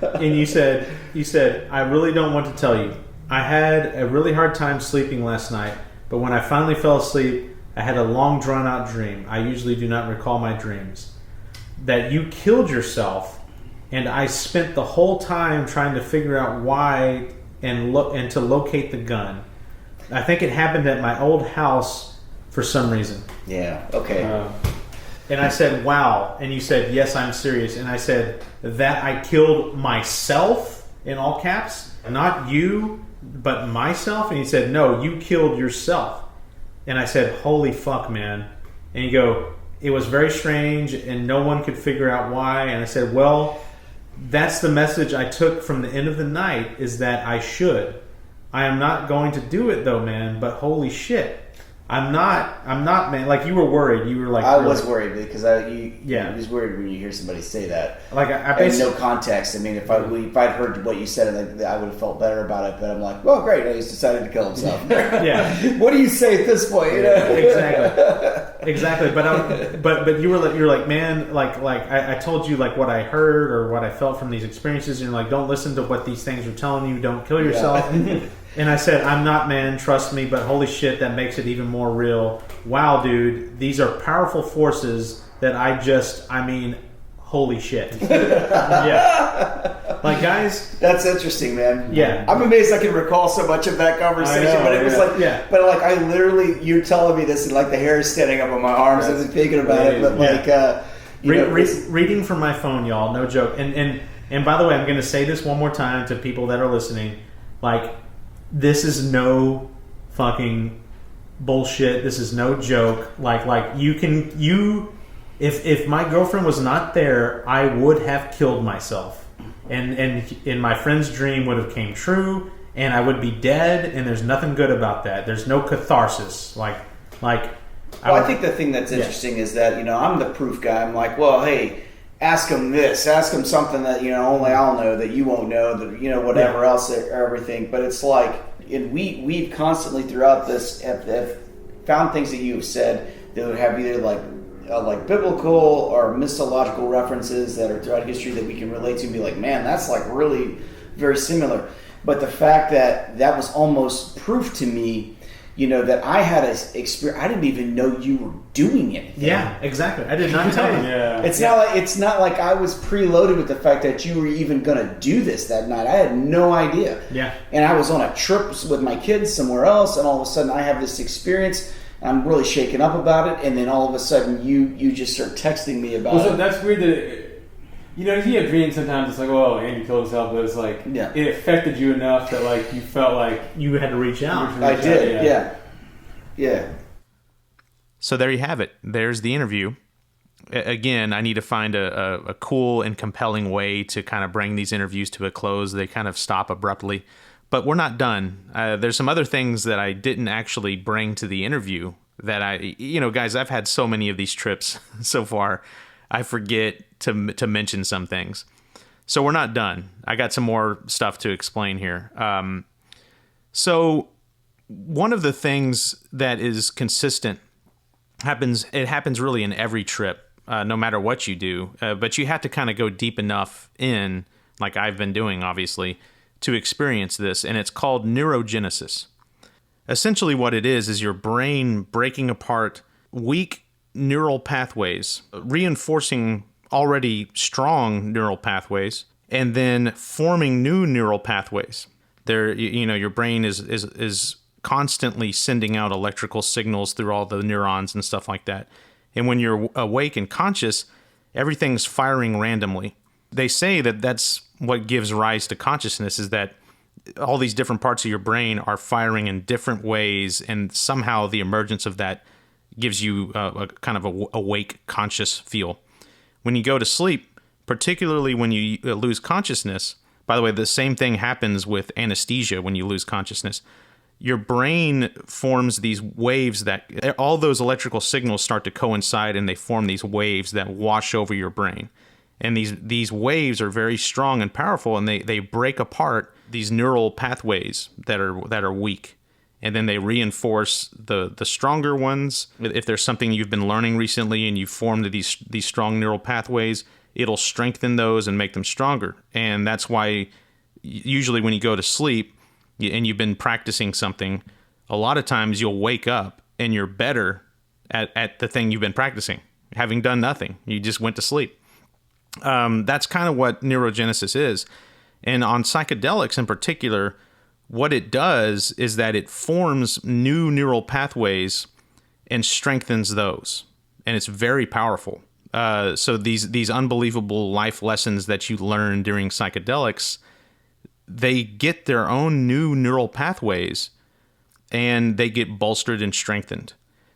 And you said, I really don't want to tell you. I had a really hard time sleeping last night, but when I finally fell asleep, I had a long drawn-out dream. I usually do not recall my dreams. That you killed yourself, and I spent the whole time trying to figure out why and to locate the gun. I think it happened at my old house for some reason. Yeah. Okay. And I said, wow. And you said, yes, I'm serious. And I said, that I killed myself, in all caps, not you, but myself. And you said, no, you killed yourself. And I said, holy fuck, man. And you go, it was very strange and no one could figure out why. And I said, well, that's the message I took from the end of the night, is that I should. I am not going to do it though, man, but holy shit. I'm not, man. Like, you were worried. You were like, I was worried because I was Yeah. worried when you hear somebody say that. like I And basically, no context. I mean, if I'd heard what you said, I would have felt better about it. But I'm like, well, great. He's decided to kill himself. yeah. What do you say at this point? You know? Exactly. But you were like, man, like I told you like what I heard or what I felt from these experiences, and you're like, don't listen to what these things are telling you. Don't kill yourself. And I said, I'm not, man. Trust me. But holy shit, that makes it even more real. Wow, dude, these are powerful forces that I mean, holy shit. Yeah. Like, guys. That's interesting, man. Yeah. I'm amazed I can recall so much of that conversation. I know, But it was yeah. like, Yeah. but like, I literally, you're telling me this, and like the hair is standing up on my arms as I'm thinking about it. But Yeah. like, you know, reading from my phone, y'all, no joke. And by the way, I'm going to say this one more time to people that are listening. Like, this is no fucking bullshit. This is no joke. Like if my girlfriend was not there, I would have killed myself. And my friend's dream would have came true, and I would be dead, and there's nothing good about that. There's no catharsis. I think the thing that's interesting is that, you know, I'm the proof guy. I'm like, well, hey, ask him this, ask him something that, you know, only I'll know, that you won't know, that, you know, whatever else, everything. But it's like, and we've constantly throughout this have found things that you have said that would have either like biblical or mythological references that are throughout history that we can relate to and be like, man, that's like really very similar. But the fact that that was almost proof to me, you know, that I had an experience. I didn't even know you were doing anything. Yeah, exactly. I did not tell you. Yeah. It's not like I was preloaded with the fact that you were even going to do this that night. I had no idea. Yeah. And I was on a trip with my kids somewhere else, and all of a sudden I have this experience. I'm really shaken up about it, and then all of a sudden you just start texting me about So it. that's weird that, you know, you have dreams sometimes, it's like, oh, Andy killed himself, but it's like, Yeah. it affected you enough that like you felt like You had to reach out. I did, yeah. So there you have it. There's the interview. Again, I need to find a cool and compelling way to kind of bring these interviews to a close. They kind of stop abruptly. But we're not done. There's some other things that I didn't actually bring to the interview that guys, I've had so many of these trips so far, I forget to mention some things. So we're not done. I got some more stuff to explain here. So one of the things that is consistent happens really in every trip, no matter what you do. But you have to kind of go deep enough in, like I've been doing, obviously, to experience this. And it's called neurogenesis. Essentially what it is your brain breaking apart weak neural pathways, reinforcing already strong neural pathways, and then forming new neural pathways. Your brain is constantly sending out electrical signals through all the neurons and stuff like that. And when you're awake and conscious, everything's firing randomly. They say that that's what gives rise to consciousness, is that all these different parts of your brain are firing in different ways, and somehow the emergence of that gives you a kind of a awake, conscious feel. When you go to sleep, particularly when you lose consciousness, by the way, the same thing happens with anesthesia when you lose consciousness. Your brain forms these waves that all those electrical signals start to coincide, and they form these waves that wash over your brain. And these waves are very strong and powerful, and they break apart these neural pathways that are weak. And then they reinforce the stronger ones. If there's something you've been learning recently and you've formed these strong neural pathways, it'll strengthen those and make them stronger. And that's why usually when you go to sleep and you've been practicing something, a lot of times you'll wake up and you're better at the thing you've been practicing, having done nothing. You just went to sleep. That's kind of what neurogenesis is. And on psychedelics in particular, what it does is that it forms new neural pathways and strengthens those. And it's very powerful. So these unbelievable life lessons that you learn during psychedelics, they get their own new neural pathways, and they get bolstered and strengthened.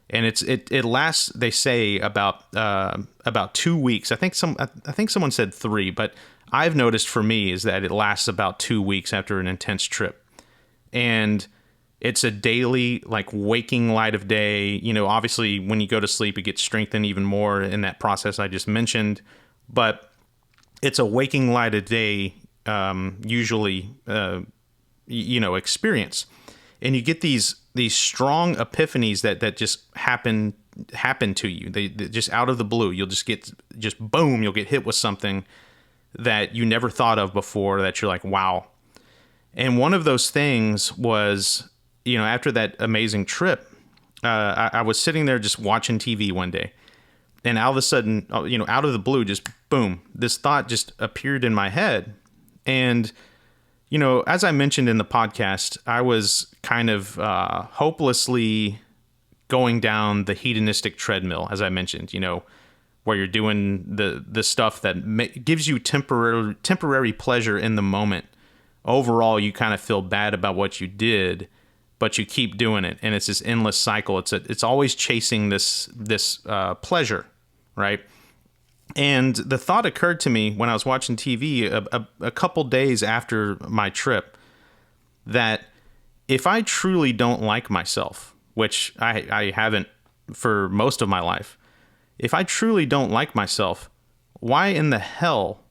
And it lasts, they say, about 2 weeks. I think someone said 3, but I've noticed for me is that it lasts about 2 weeks after an intense trip. And it's a daily, like, waking light of day. Obviously when you go to sleep, it gets strengthened even more in that process I just mentioned. But it's a waking light of day, usually, experience. And you get these strong epiphanies that just happen to you. They just out of the blue. You'll just boom, you'll get hit with something that you never thought of before, that you're like, wow. And one of those things was, after that amazing trip, I was sitting there just watching TV one day, and all of a sudden, out of the blue, just boom, this thought just appeared in my head. And, as I mentioned in the podcast, I was kind of hopelessly going down the hedonistic treadmill, as I mentioned, where you're doing the stuff that gives you temporary pleasure in the moment. Overall, you kind of feel bad about what you did, but you keep doing it, and it's this endless cycle. It's always chasing this pleasure, right? And the thought occurred to me when I was watching TV a couple days after my trip, that if I truly don't like myself, which I haven't for most of my life, if I truly don't like myself, why in the hell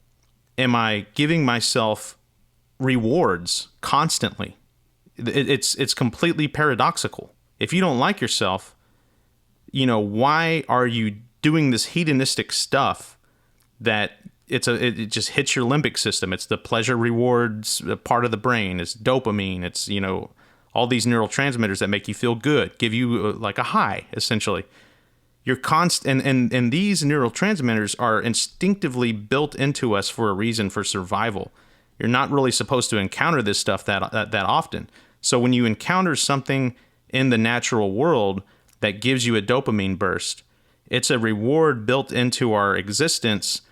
am I giving myself rewards constantly? It's completely paradoxical. If you don't like yourself, why are you doing this hedonistic stuff that it just hits your limbic system? It's the pleasure rewards part of the brain. It's dopamine. It's all these neurotransmitters that make you feel good, give you like a high, essentially. You're and these neurotransmitters are instinctively built into us for a reason, for survival. You're not really supposed to encounter this stuff that often. So when you encounter something in the natural world that gives you a dopamine burst, it's a reward built into our existence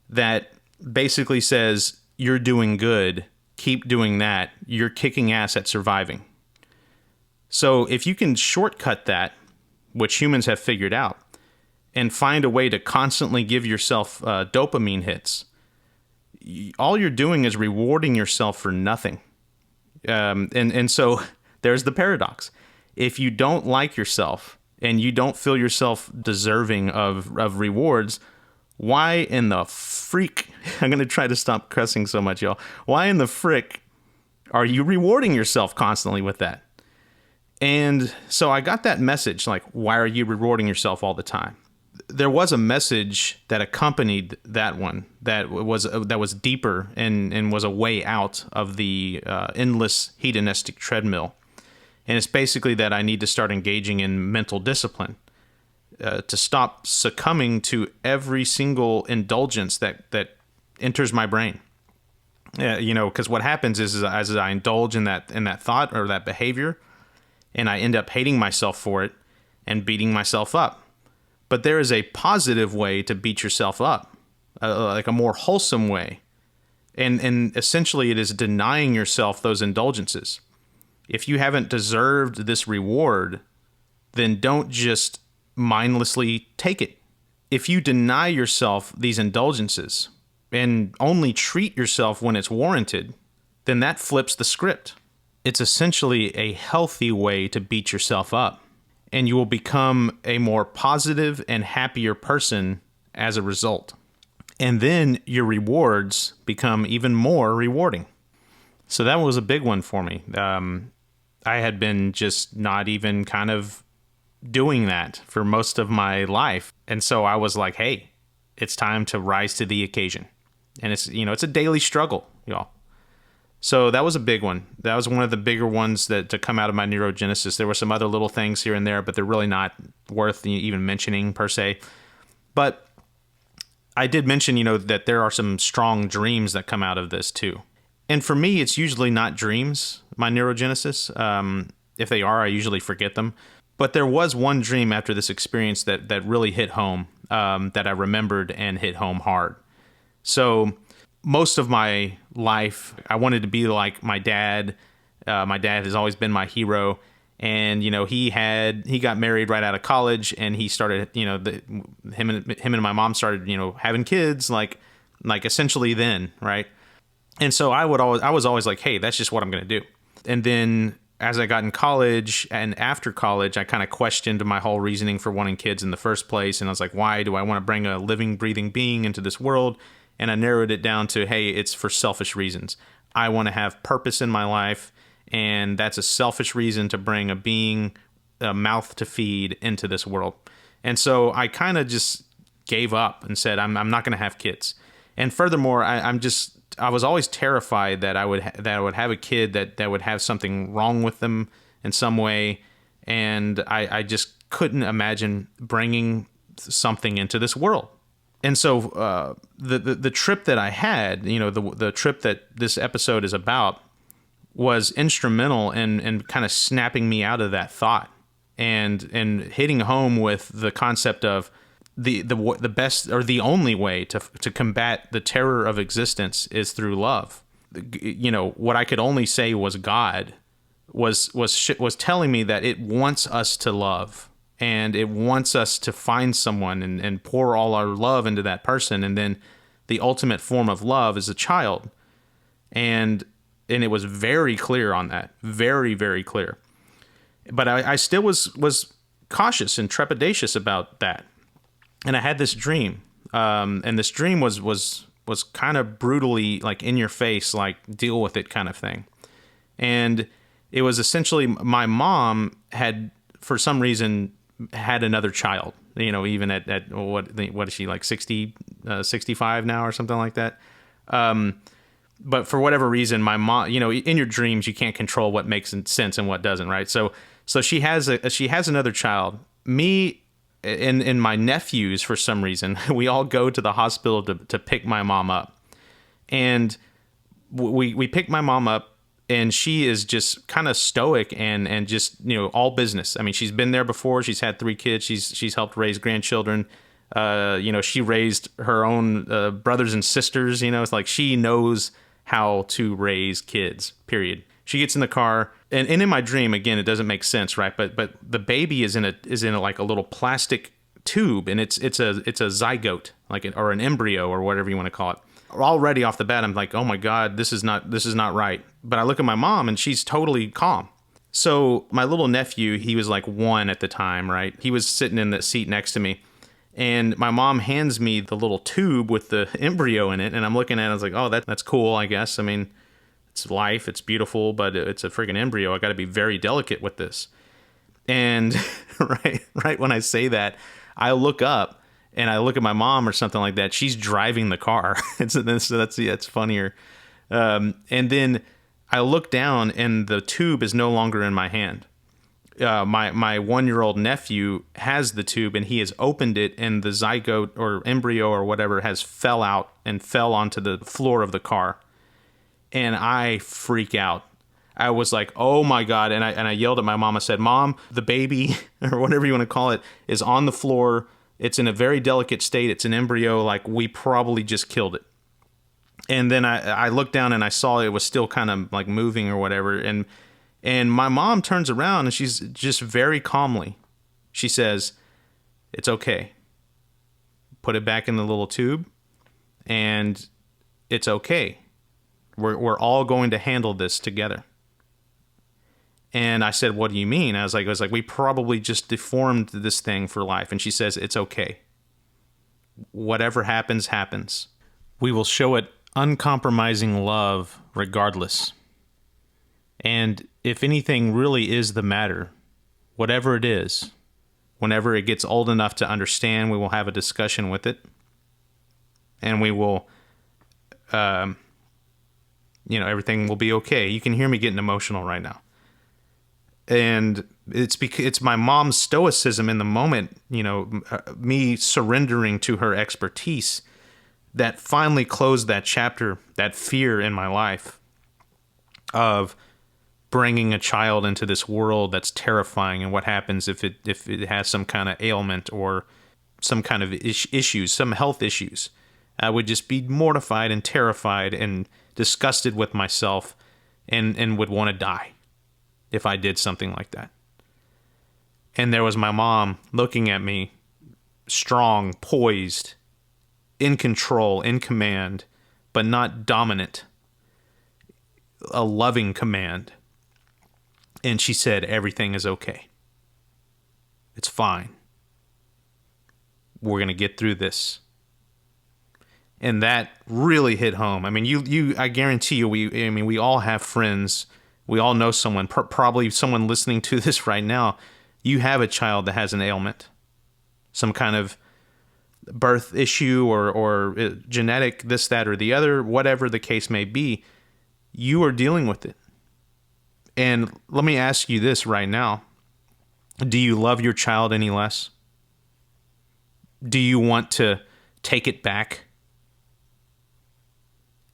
that basically says, you're doing good, keep doing that, you're kicking ass at surviving. So if you can shortcut that, which humans have figured out, and find a way to constantly give yourself dopamine hits, all you're doing is rewarding yourself for nothing. And so there's the paradox. If you don't like yourself and you don't feel yourself deserving of rewards, why in the freak, I'm going to try to stop cussing so much, y'all. Why in the frick are you rewarding yourself constantly with that? And so I got that message, like, why are you rewarding yourself all the time? There was a message that accompanied that one that was deeper and was a way out of the endless hedonistic treadmill. And it's basically that I need to start engaging in mental discipline to stop succumbing to every single indulgence that enters my brain. Because what happens is as I indulge in that thought or that behavior, and I end up hating myself for it and beating myself up. But there is a positive way to beat yourself up, like a more wholesome way. And essentially it is denying yourself those indulgences. If you haven't deserved this reward, then don't just mindlessly take it. If you deny yourself these indulgences and only treat yourself when it's warranted, then that flips the script. It's essentially a healthy way to beat yourself up, and you will become a more positive and happier person as a result. And then your rewards become even more rewarding. So that was a big one for me. I had been just not even kind of doing that for most of my life. And so I was like, hey, it's time to rise to the occasion. And it's a daily struggle, y'all. So that was a big one. That was one of the bigger ones to come out of my neurogenesis. There were some other little things here and there, but they're really not worth even mentioning per se. But I did mention, that there are some strong dreams that come out of this too. And for me, it's usually not dreams, my neurogenesis. If they are, I usually forget them. But there was one dream after this experience that really hit home, that I remembered and hit home hard. So most of my life, I wanted to be like my dad. My dad has always been my hero. And, he got married right out of college, and he started, him and my mom started, having kids like essentially then, right? And so I was always like, hey, that's just what I'm going to do. And then as I got in college and after college, I kind of questioned my whole reasoning for wanting kids in the first place. And I was like, why do I want to bring a living, breathing being into this world? And I narrowed it down to, hey, it's for selfish reasons. I want to have purpose in my life, and that's a selfish reason to bring a being, a mouth to feed into this world. And so I kind of just gave up and said, I'm not going to have kids. And furthermore, I was always terrified that I would have a kid that would have something wrong with them in some way, and I just couldn't imagine bringing something into this world. And so the trip that I had, the trip that this episode is about, was instrumental in kind of snapping me out of that thought and hitting home with the concept of the best or the only way to combat the terror of existence is through love. What I could only say was God was telling me that it wants us to love, and it wants us to find someone and pour all our love into that person. And then the ultimate form of love is a child. And it was very clear on that. Very, very clear. But I still was cautious and trepidatious about that. And I had this dream. And this dream was kind of brutally like in your face, like deal with it kind of thing. And it was essentially my mom had, for some reason, had another child, even at what is she, like 60, 65 now or something like that. But for whatever reason, my mom, in your dreams, you can't control what makes sense and what doesn't, right? So she has another child. Me and my nephews, for some reason, we all go to the hospital to pick my mom up. And we pick my mom up, and she is just kind of stoic and just, all business. I mean, she's been there before. She's had 3 kids. She's helped raise grandchildren. She raised her own brothers and sisters. It's like she knows how to raise kids, period. She gets in the car, and in my dream, again, it doesn't make sense, right? But the baby is in like a little plastic tube, and it's a zygote, or an embryo, or whatever you want to call it. Already off the bat, I'm like, oh my God, this is not right. But I look at my mom, and she's totally calm. So my little nephew, he was like 1 at the time, right? He was sitting in the seat next to me. And my mom hands me the little tube with the embryo in it. And I'm looking at it, I was like, oh, that's cool, I guess. I mean, it's life, it's beautiful, but it's a friggin' embryo. I got to be very delicate with this. And right when I say that, I look up and I look at my mom or something like that. She's driving the car. That's funnier. And then I look down and the tube is no longer in my hand. My 1-year-old nephew has the tube and he has opened it, and the zygote or embryo or whatever has fell out and fell onto the floor of the car. And I freak out. I was like, oh my God. And I yelled at my mom. I said, Mom, the baby, or whatever you want to call it, is on the floor. It's in a very delicate state. It's an embryo. Like, we probably just killed it. And then I looked down and I saw it was still kind of like moving or whatever. And my mom turns around and she's just very calmly, she says, it's okay. Put it back in the little tube and it's okay. We're all going to handle this together. And I said, what do you mean? I was like, we probably just deformed this thing for life. And she says, it's okay. Whatever happens, happens. We will show it uncompromising love regardless. And if anything really is the matter, whatever it is, whenever it gets old enough to understand, we will have a discussion with it. And we will, everything will be okay. You can hear me getting emotional right now. And it's my mom's stoicism in the moment, me surrendering to her expertise, that finally closed that chapter, that fear in my life of bringing a child into this world that's terrifying, and what happens if it has some kind of ailment or some kind of issues, some health issues. I would just be mortified and terrified and disgusted with myself and would want to die if I did something like that. And there was my mom looking at me, strong, poised, in control, in command, but not dominant. A loving command. And she said, everything is okay. It's fine. We're going to get through this. And that really hit home. I mean, I guarantee you, we all have friends. We all know someone, probably someone listening to this right now. You have a child that has an ailment, some kind of birth issue or genetic, this, that, or the other, whatever the case may be. You are dealing with it. And let me ask you this right now. Do you love your child any less? Do you want to take it back?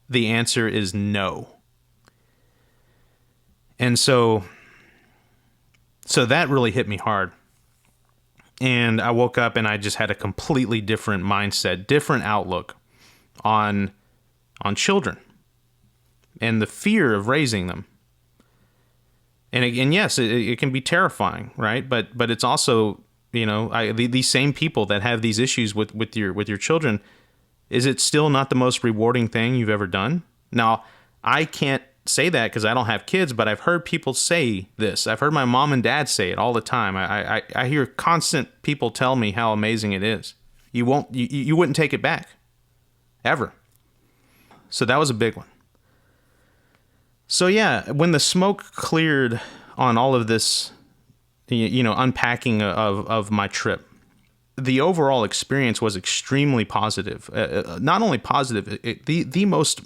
The answer is no. And so that really hit me hard. And I woke up and I just had a completely different mindset, different outlook on children and the fear of raising them. And again, yes, it can be terrifying, right? But it's also, these same people that have these issues with your children, is it still not the most rewarding thing you've ever done? Now, I can't say that because I don't have kids, but I've heard people say this. I've heard my mom and dad say it all the time. I hear constant people tell me how amazing it is. You wouldn't take it back, ever. So that was a big one. So yeah, when the smoke cleared on all of this, unpacking of my trip, the overall experience was extremely positive. Not only positive,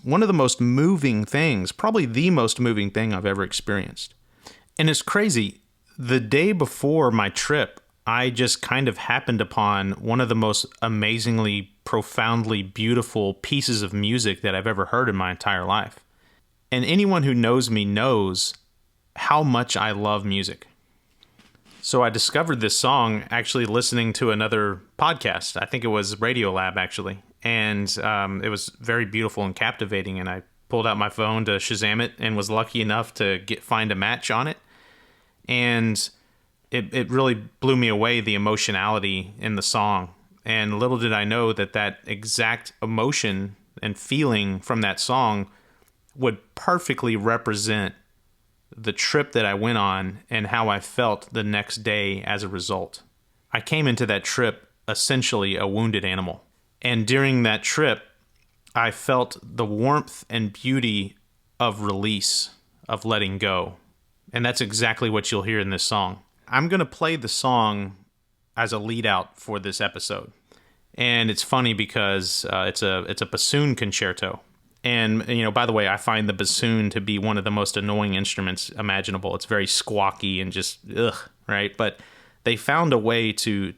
one of the most moving things, probably the most moving thing I've ever experienced. And it's crazy. The day before my trip, I just kind of happened upon one of the most amazingly, profoundly beautiful pieces of music that I've ever heard in my entire life. And anyone who knows me knows how much I love music. So I discovered this song actually listening to another podcast. I think it was Radiolab, actually. And it was very beautiful and captivating. And I pulled out my phone to Shazam it and was lucky enough to find a match on it. And it really blew me away, the emotionality in the song. And little did I know that exact emotion and feeling from that song would perfectly represent the trip that I went on and how I felt the next day as a result. I came into that trip essentially a wounded animal. And during that trip, I felt the warmth and beauty of release, of letting go. And that's exactly what you'll hear in this song. I'm going to play the song as a lead out for this episode. And it's funny because it's a bassoon concerto. And, by the way, I find the bassoon to be one of the most annoying instruments imaginable. It's very squawky and just, right? But they found a way to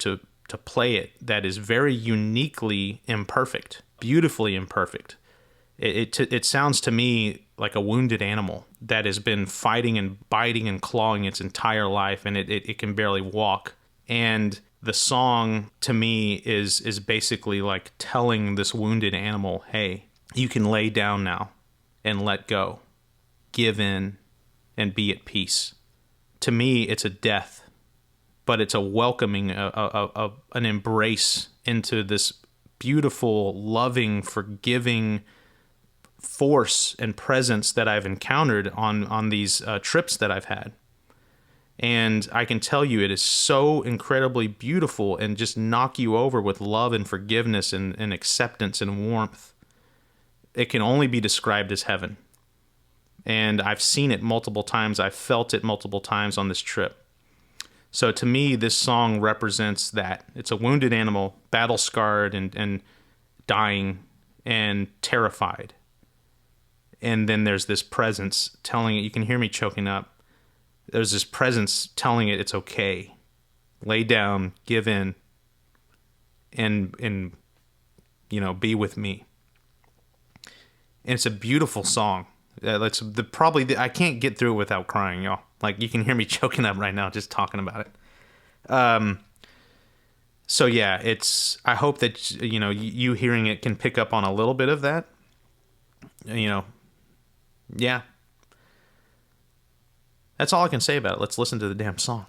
play it that is very uniquely imperfect, beautifully imperfect. It sounds to me like a wounded animal that has been fighting and biting and clawing its entire life, and it can barely walk. And the song, to me, is basically like telling this wounded animal, hey, you can lay down now and let go, give in, and be at peace. To me, it's a death, but it's a welcoming, an embrace into this beautiful, loving, forgiving force and presence that I've encountered on these trips that I've had. And I can tell you it is so incredibly beautiful and just knock you over with love and forgiveness and acceptance and warmth. It can only be described as heaven. And I've seen it multiple times. I've felt it multiple times on this trip. So to me, this song represents that. It's a wounded animal, battle-scarred and dying and terrified. And then there's this presence telling it, you can hear me choking up. There's this presence telling it it's okay. Lay down, give in, and be with me. And it's a beautiful song. That's I can't get through it without crying, y'all. Like, you can hear me choking up right now just talking about it. So yeah, I hope that you hearing it can pick up on a little bit of that. Yeah. That's all I can say about it. Let's listen to the damn song.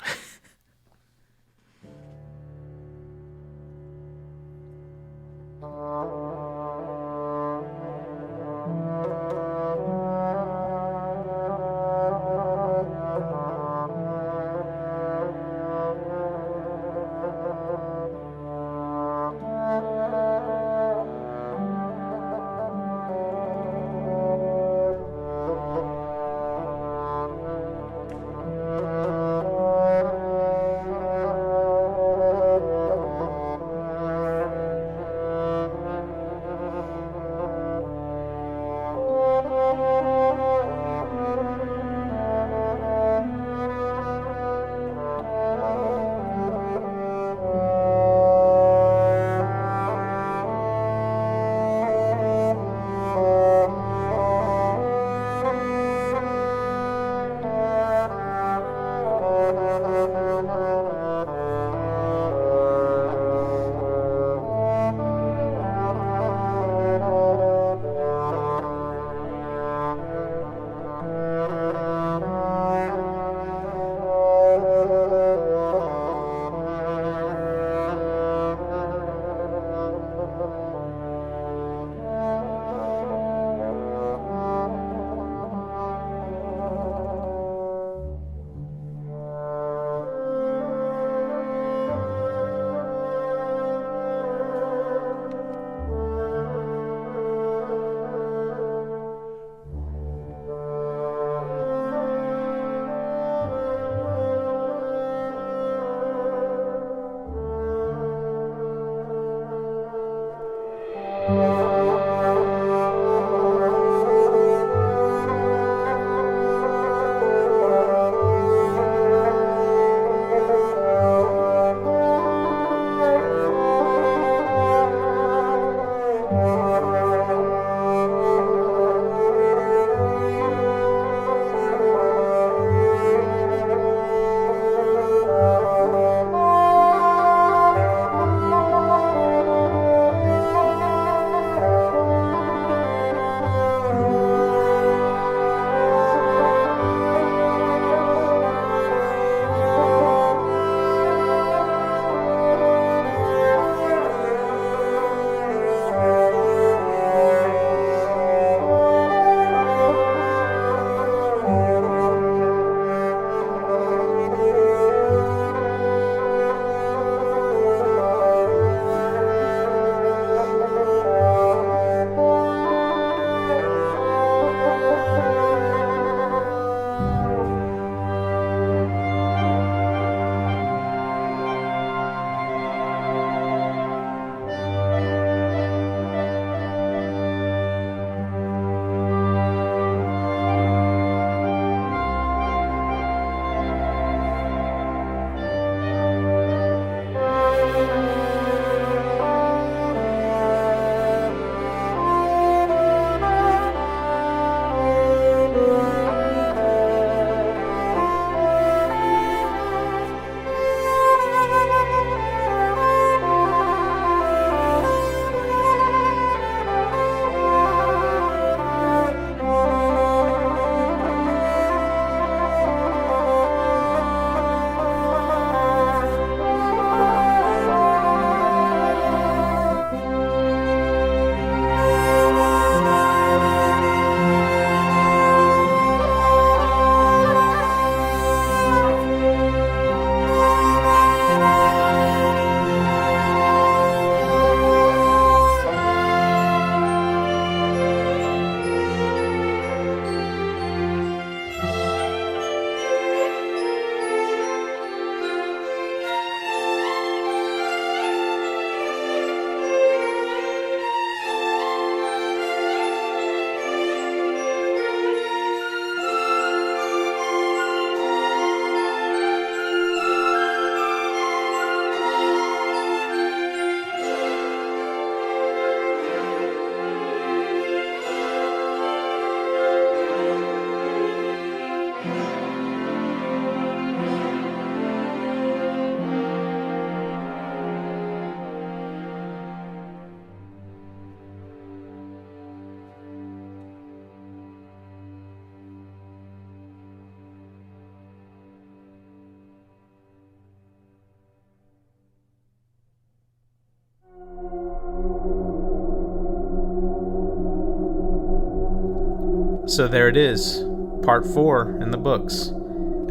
So there it is, part 4 in the books.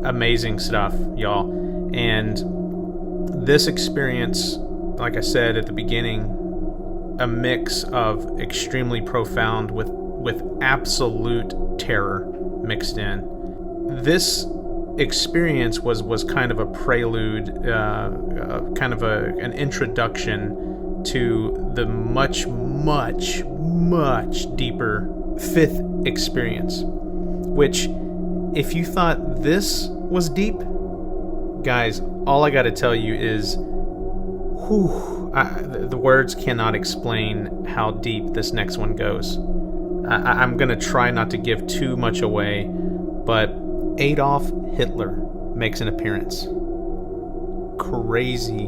Amazing stuff, y'all. And this experience, like I said at the beginning, a mix of extremely profound with absolute terror mixed in. This experience was kind of a prelude, kind of an introduction to the much deeper 5th experience, which, if you thought this was deep, guys, all I gotta tell you is, the words cannot explain how deep this next one goes. I'm gonna try not to give too much away, but Adolf Hitler makes an appearance. Crazy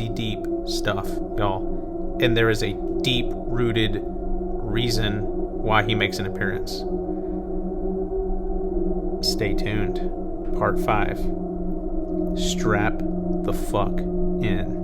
deep stuff, y'all. And there is a deep-rooted reason why he makes an appearance. Stay tuned. Part 5. Strap the fuck in.